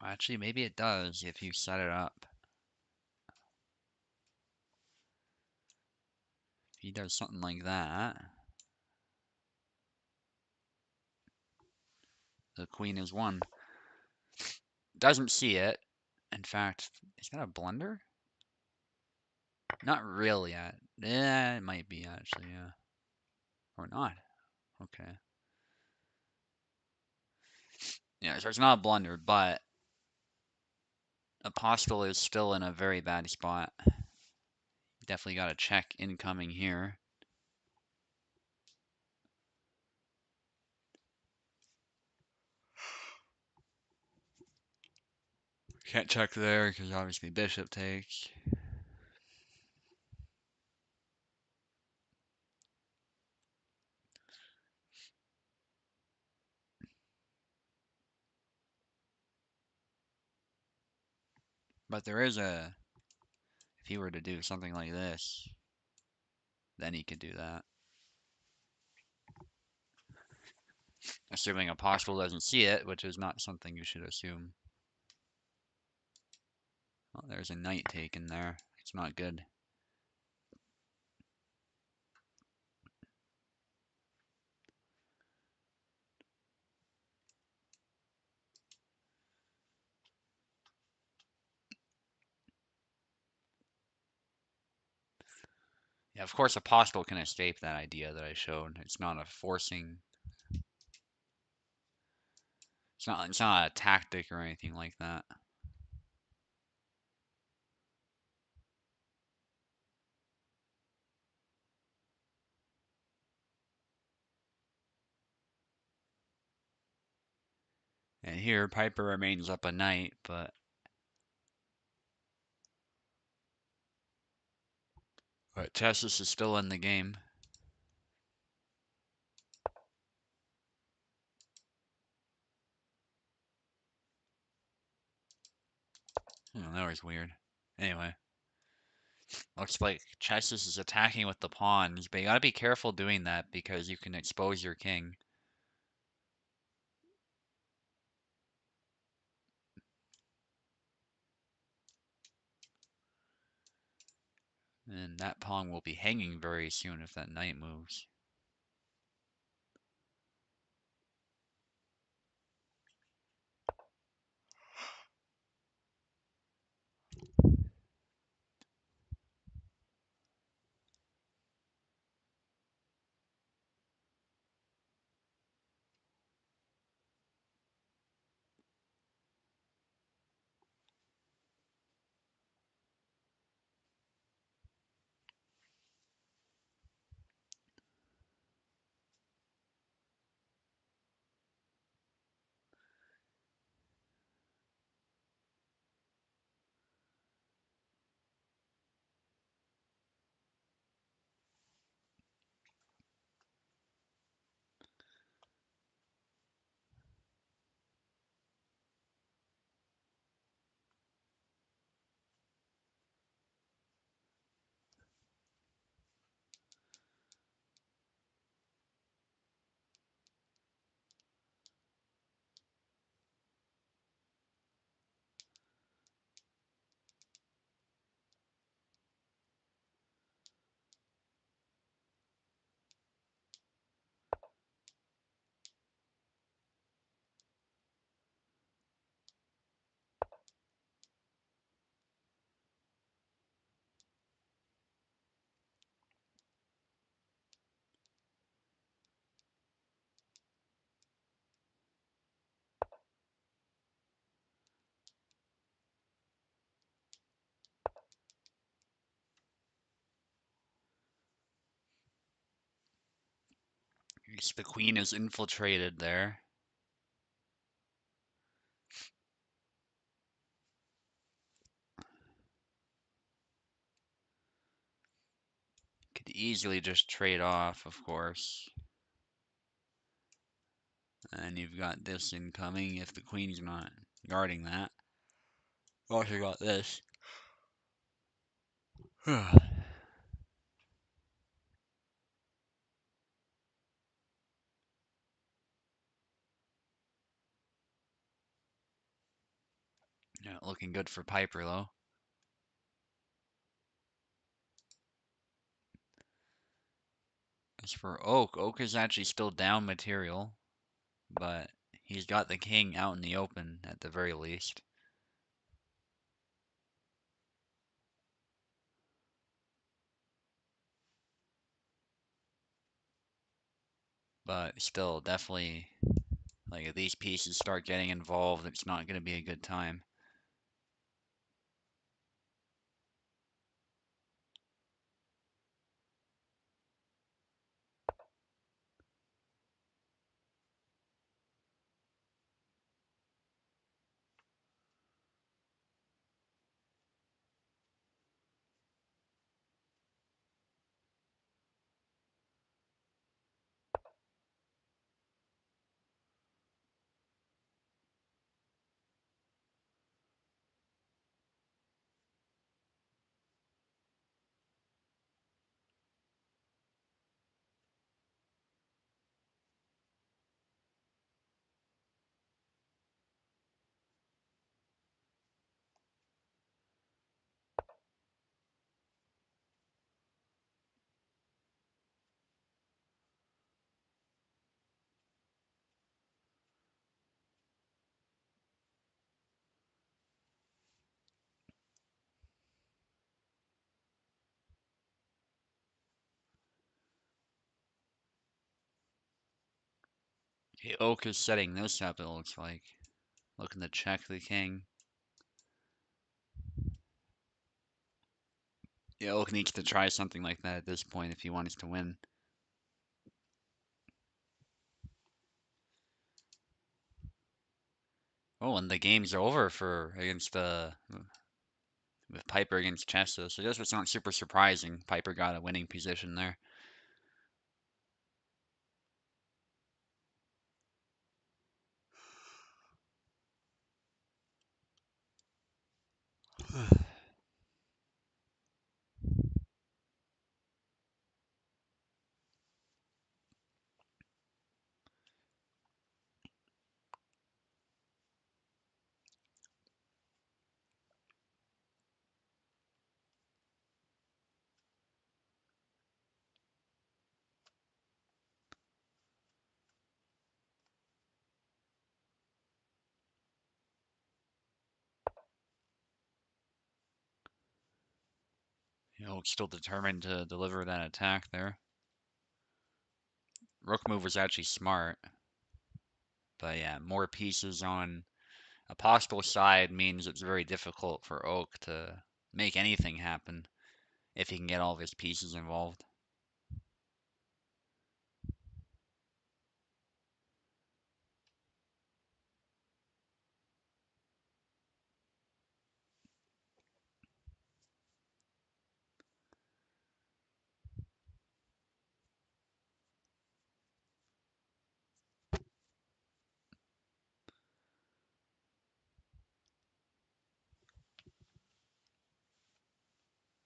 Actually, maybe it does if you set it up. If he does something like that, the queen is won. Doesn't see it. In fact, is that a blunder? Not really yet. Yeah, it might be actually, yeah. Or not. Okay. Yeah, so it's not a blunder, but Apostle is still in a very bad spot. Definitely got a check incoming here. Can't check there because obviously bishop takes. But there is a, if he were to do something like this, then he could do that. Assuming Apostle doesn't see it, which is not something you should assume. Oh, there's a knight taken there. It's not good. Yeah, of course Apostle can escape that idea that I showed. It's not a forcing. It's not a tactic or anything like that. And here Piper remains up a knight, but Tessus is still in the game. Oh, that was weird. Anyway, looks like Chessus is attacking with the pawns, but you gotta be careful doing that because you can expose your king. And that pawn will be hanging very soon if that knight moves. The queen is infiltrated there. Could easily just trade off, of course. And you've got this incoming if the queen's not guarding that. Also got this. Yeah, looking good for Piper though. As for Oak, Oak is actually still down material, but he's got the king out in the open at the very least. But still, definitely, like if these pieces start getting involved, it's not going to be a good time. Okay, Oak is setting this up, it looks like. Looking to check the king. Yeah, Oak needs to try something like that at this point if he wants to win. Oh, and the game's over for against with Piper against Chester, so this was not super surprising. Piper got a winning position there. Oak still determined to deliver that attack there. Rook move was actually smart, but yeah, more pieces on a possible side means it's very difficult for Oak to make anything happen if he can get all of his pieces involved.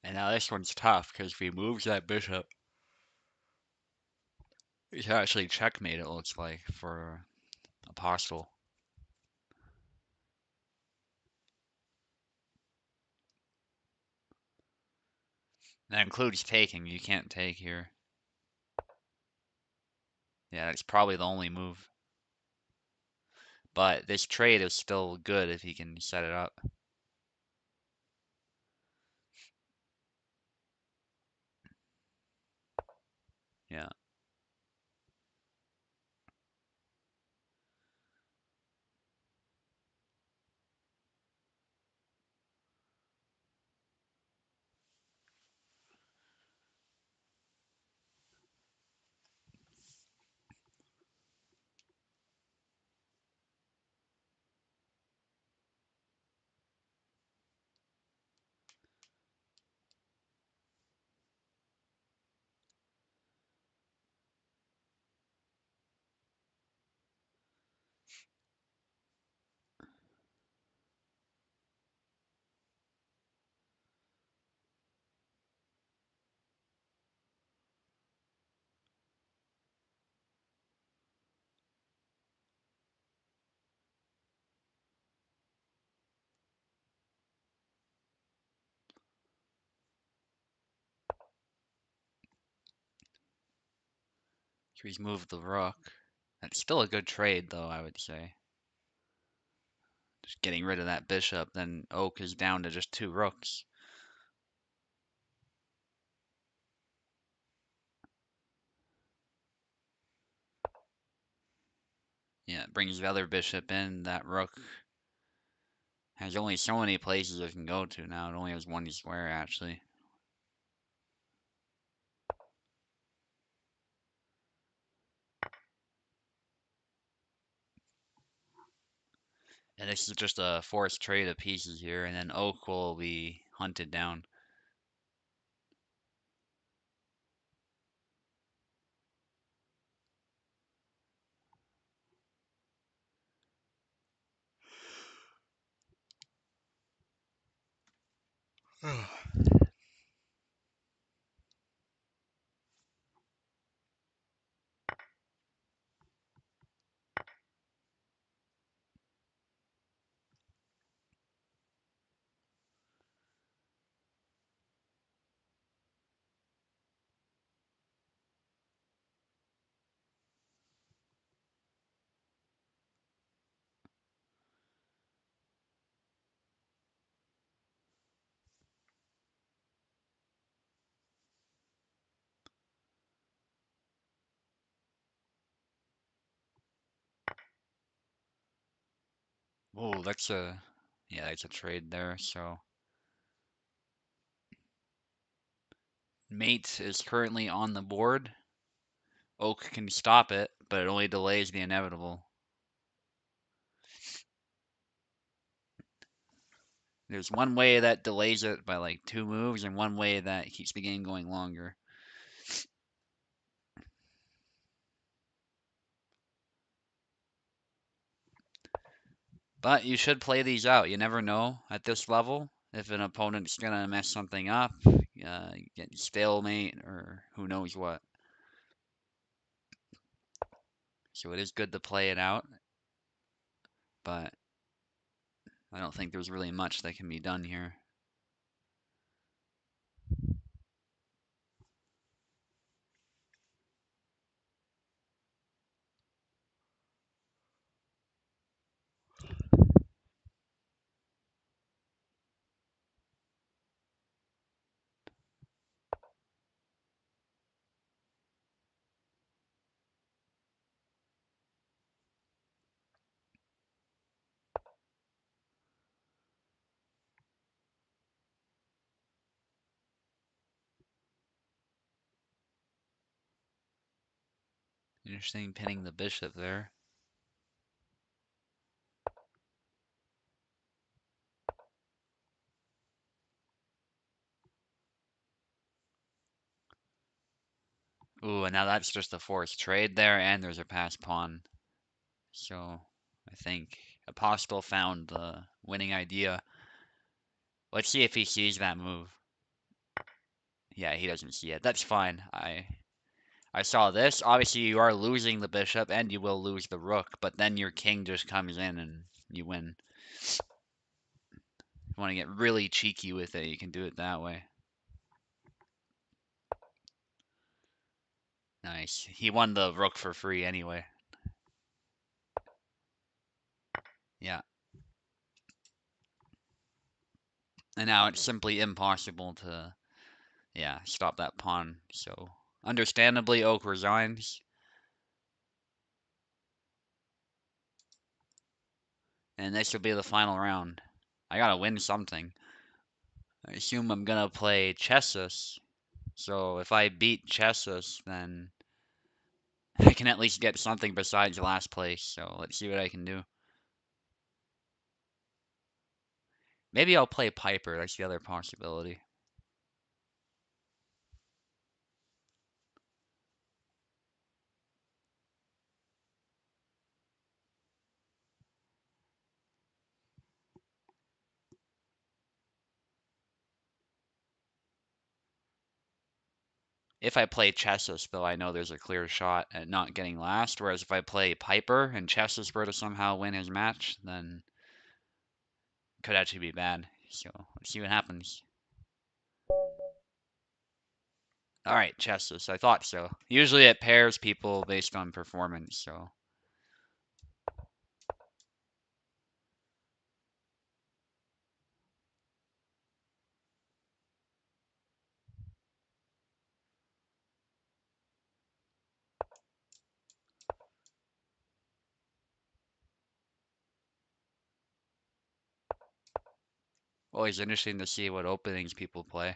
And now this one's tough because if he moves that bishop, he's actually checkmate, it looks like, for Apostle. That includes taking. You can't take here. Yeah, it's probably the only move. But this trade is still good if he can set it up. Yeah. He's moved the rook. That's still a good trade, though, I would say. Just getting rid of that bishop, then Oak is down to just 2 rooks. Yeah, it brings the other bishop in. That rook has only so many places it can go to now. It only has 1 square, actually. And this is just a forced trade of pieces here, and then Oak will be hunted down. Oh, that's a trade there. So mate is currently on the board. Oak can stop it, but it only delays the inevitable. There's one way that delays it by like 2 moves, and one way that keeps the game going longer. But you should play these out. You never know at this level if an opponent's gonna mess something up, get stalemate, or who knows what. So it is good to play it out, but I don't think there's really much that can be done here. Interesting pinning the bishop there. Ooh, and now that's just a forced trade there, and there's a passed pawn. So I think Apostle found the winning idea. Let's see if he sees that move. Yeah, he doesn't see it. That's fine. I saw this. Obviously, you are losing the bishop, and you will lose the rook, but then your king just comes in and you win. If you want to get really cheeky with it, you can do it that way. Nice. He won the rook for free anyway. Yeah. And now it's simply impossible to, yeah, stop that pawn. So, understandably, Oak resigns. And this will be the final round. I gotta win something. I assume I'm gonna play Chessus. So if I beat Chessus, then I can at least get something besides last place. So let's see what I can do. Maybe I'll play Piper. That's the other possibility. If I play Chessus, though, I know there's a clear shot at not getting last. Whereas if I play Piper and Chessus were to somehow win his match, then it could actually be bad. So let's see what happens. All right, Chessus. I thought so. Usually it pairs people based on performance, so. Always interesting to see what openings people play.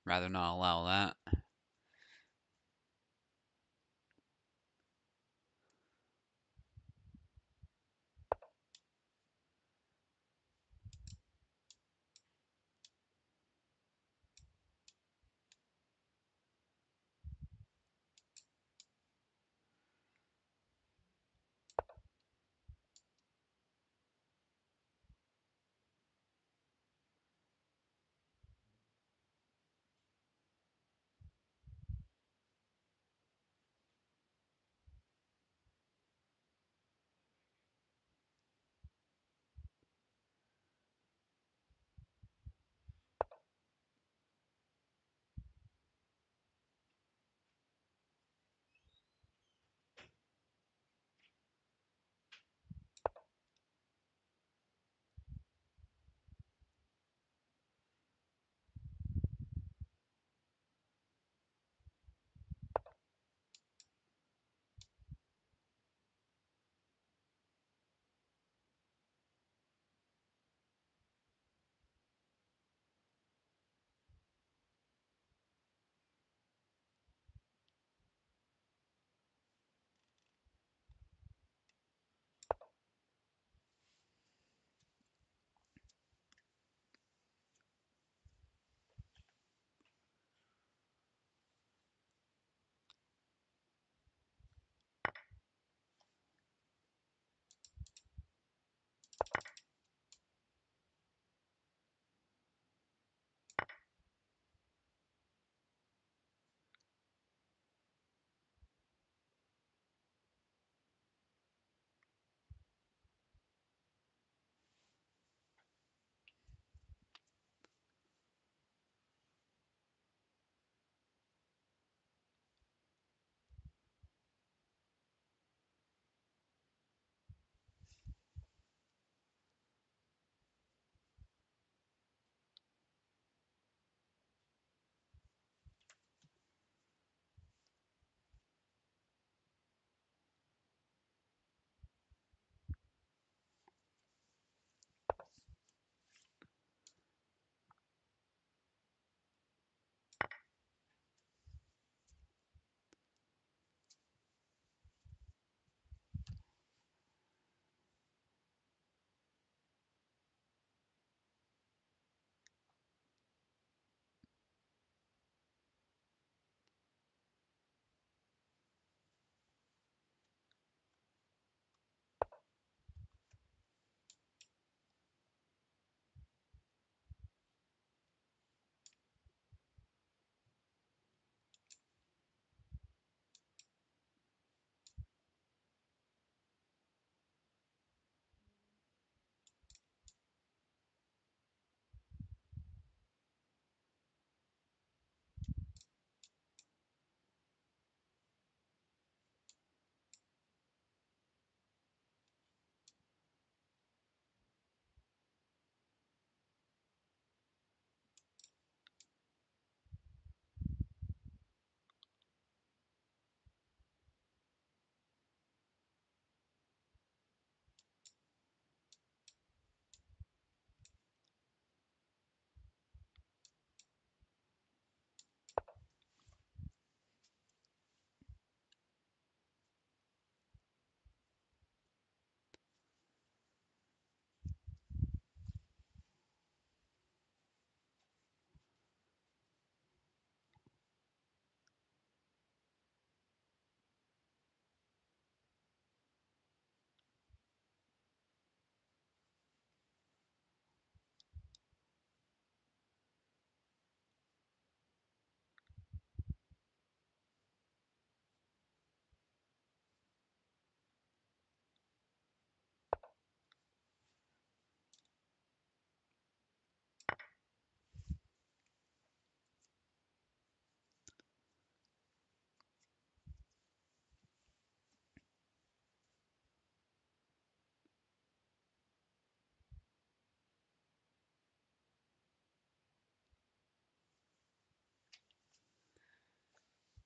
Rather not allow that.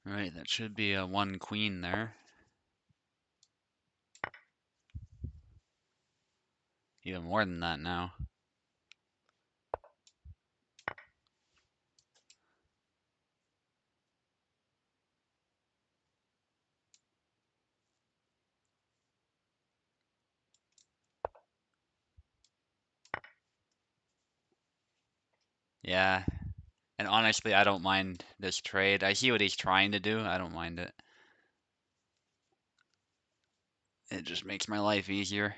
Right, that should be a 1 queen there. Even more than that now. Yeah, and honestly, I don't mind this trade. I see what he's trying to do. I don't mind it. It just makes my life easier.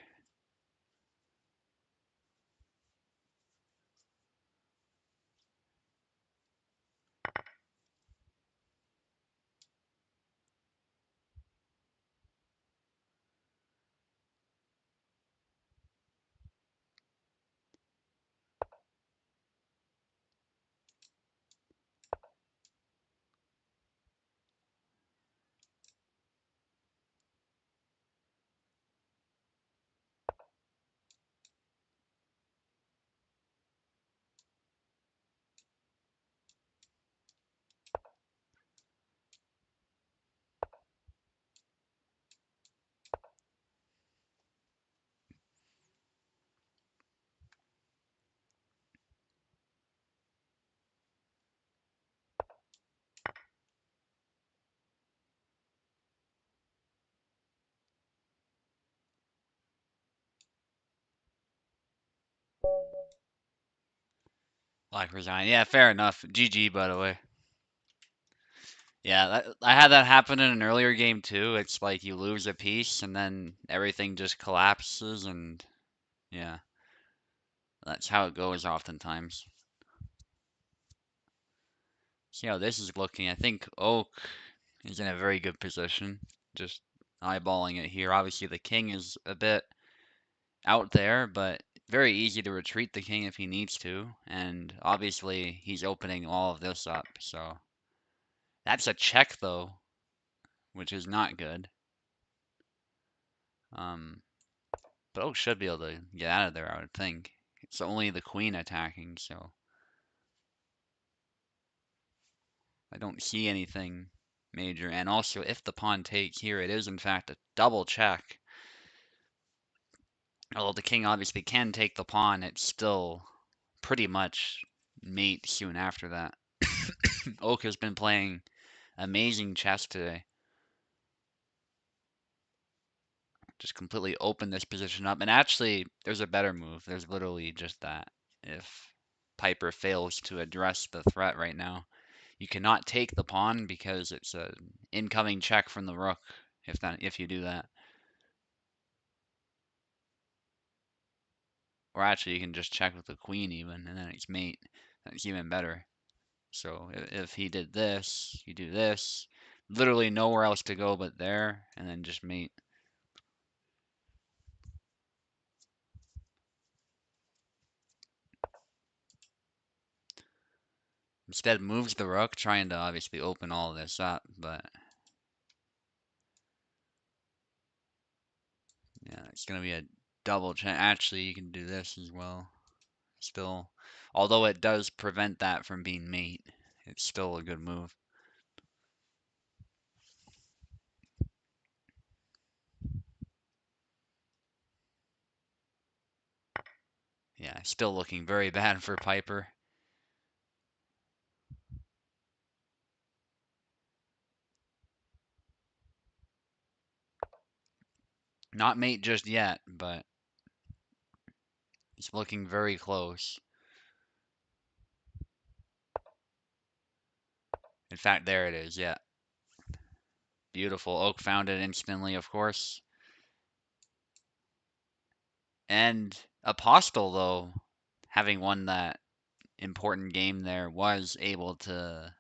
Black resign. Yeah, fair enough. GG, by the way. Yeah, I had that happen in an earlier game too. It's like you lose a piece and then everything just collapses, and yeah, that's how it goes oftentimes. See how this is looking. I think Oak is in a very good position. Just eyeballing it here. Obviously, the king is a bit out there, but very easy to retreat the king if he needs to. And obviously, he's opening all of this up. So that's a check, though, which is not good. Um, but Oak should be able to get out of there, I would think. It's only the queen attacking, so I don't see anything major. And also, if the pawn takes here, it is in fact a double check. Although the king obviously can take the pawn, it's still pretty much mate soon after that. Oak has been playing amazing chess today. Just completely open this position up. And actually, there's a better move. There's literally just that. If Piper fails to address the threat right now, you cannot take the pawn because it's an incoming check from the rook if you do that. Or actually, you can just check with the queen even, and then it's mate. That's even better. So if he did this, you do this. Literally nowhere else to go but there, and then just mate. Instead moves the rook, trying to obviously open all this up, but yeah, it's gonna be a double check. Actually, you can do this as well. Still, although it does prevent that from being mate, it's still a good move. Yeah, still looking very bad for Piper. Not mate just yet, but it's looking very close. In fact, there it is. Yeah, beautiful. Oak found it instantly, of course. And Apostle, though, having won that important game there, was able to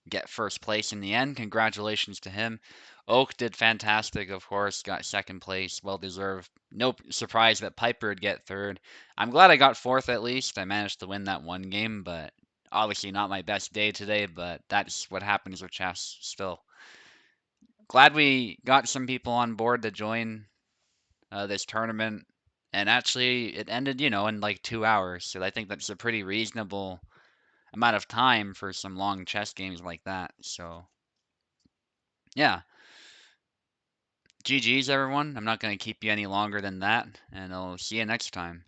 get first place in the end. Congratulations to him. Oak did fantastic, of course, got second place, well deserved. No surprise that Piper would get third. I'm glad I got fourth at least. I managed to win that one game, but obviously not my best day today, but that's what happens with chess still. Glad we got some people on board to join this tournament. And actually, it ended, in like 2 hours. So I think that's a pretty reasonable amount of time for some long chess games like that. So Yeah. GG's, everyone. I'm not going to keep you any longer than that, and I'll see you next time.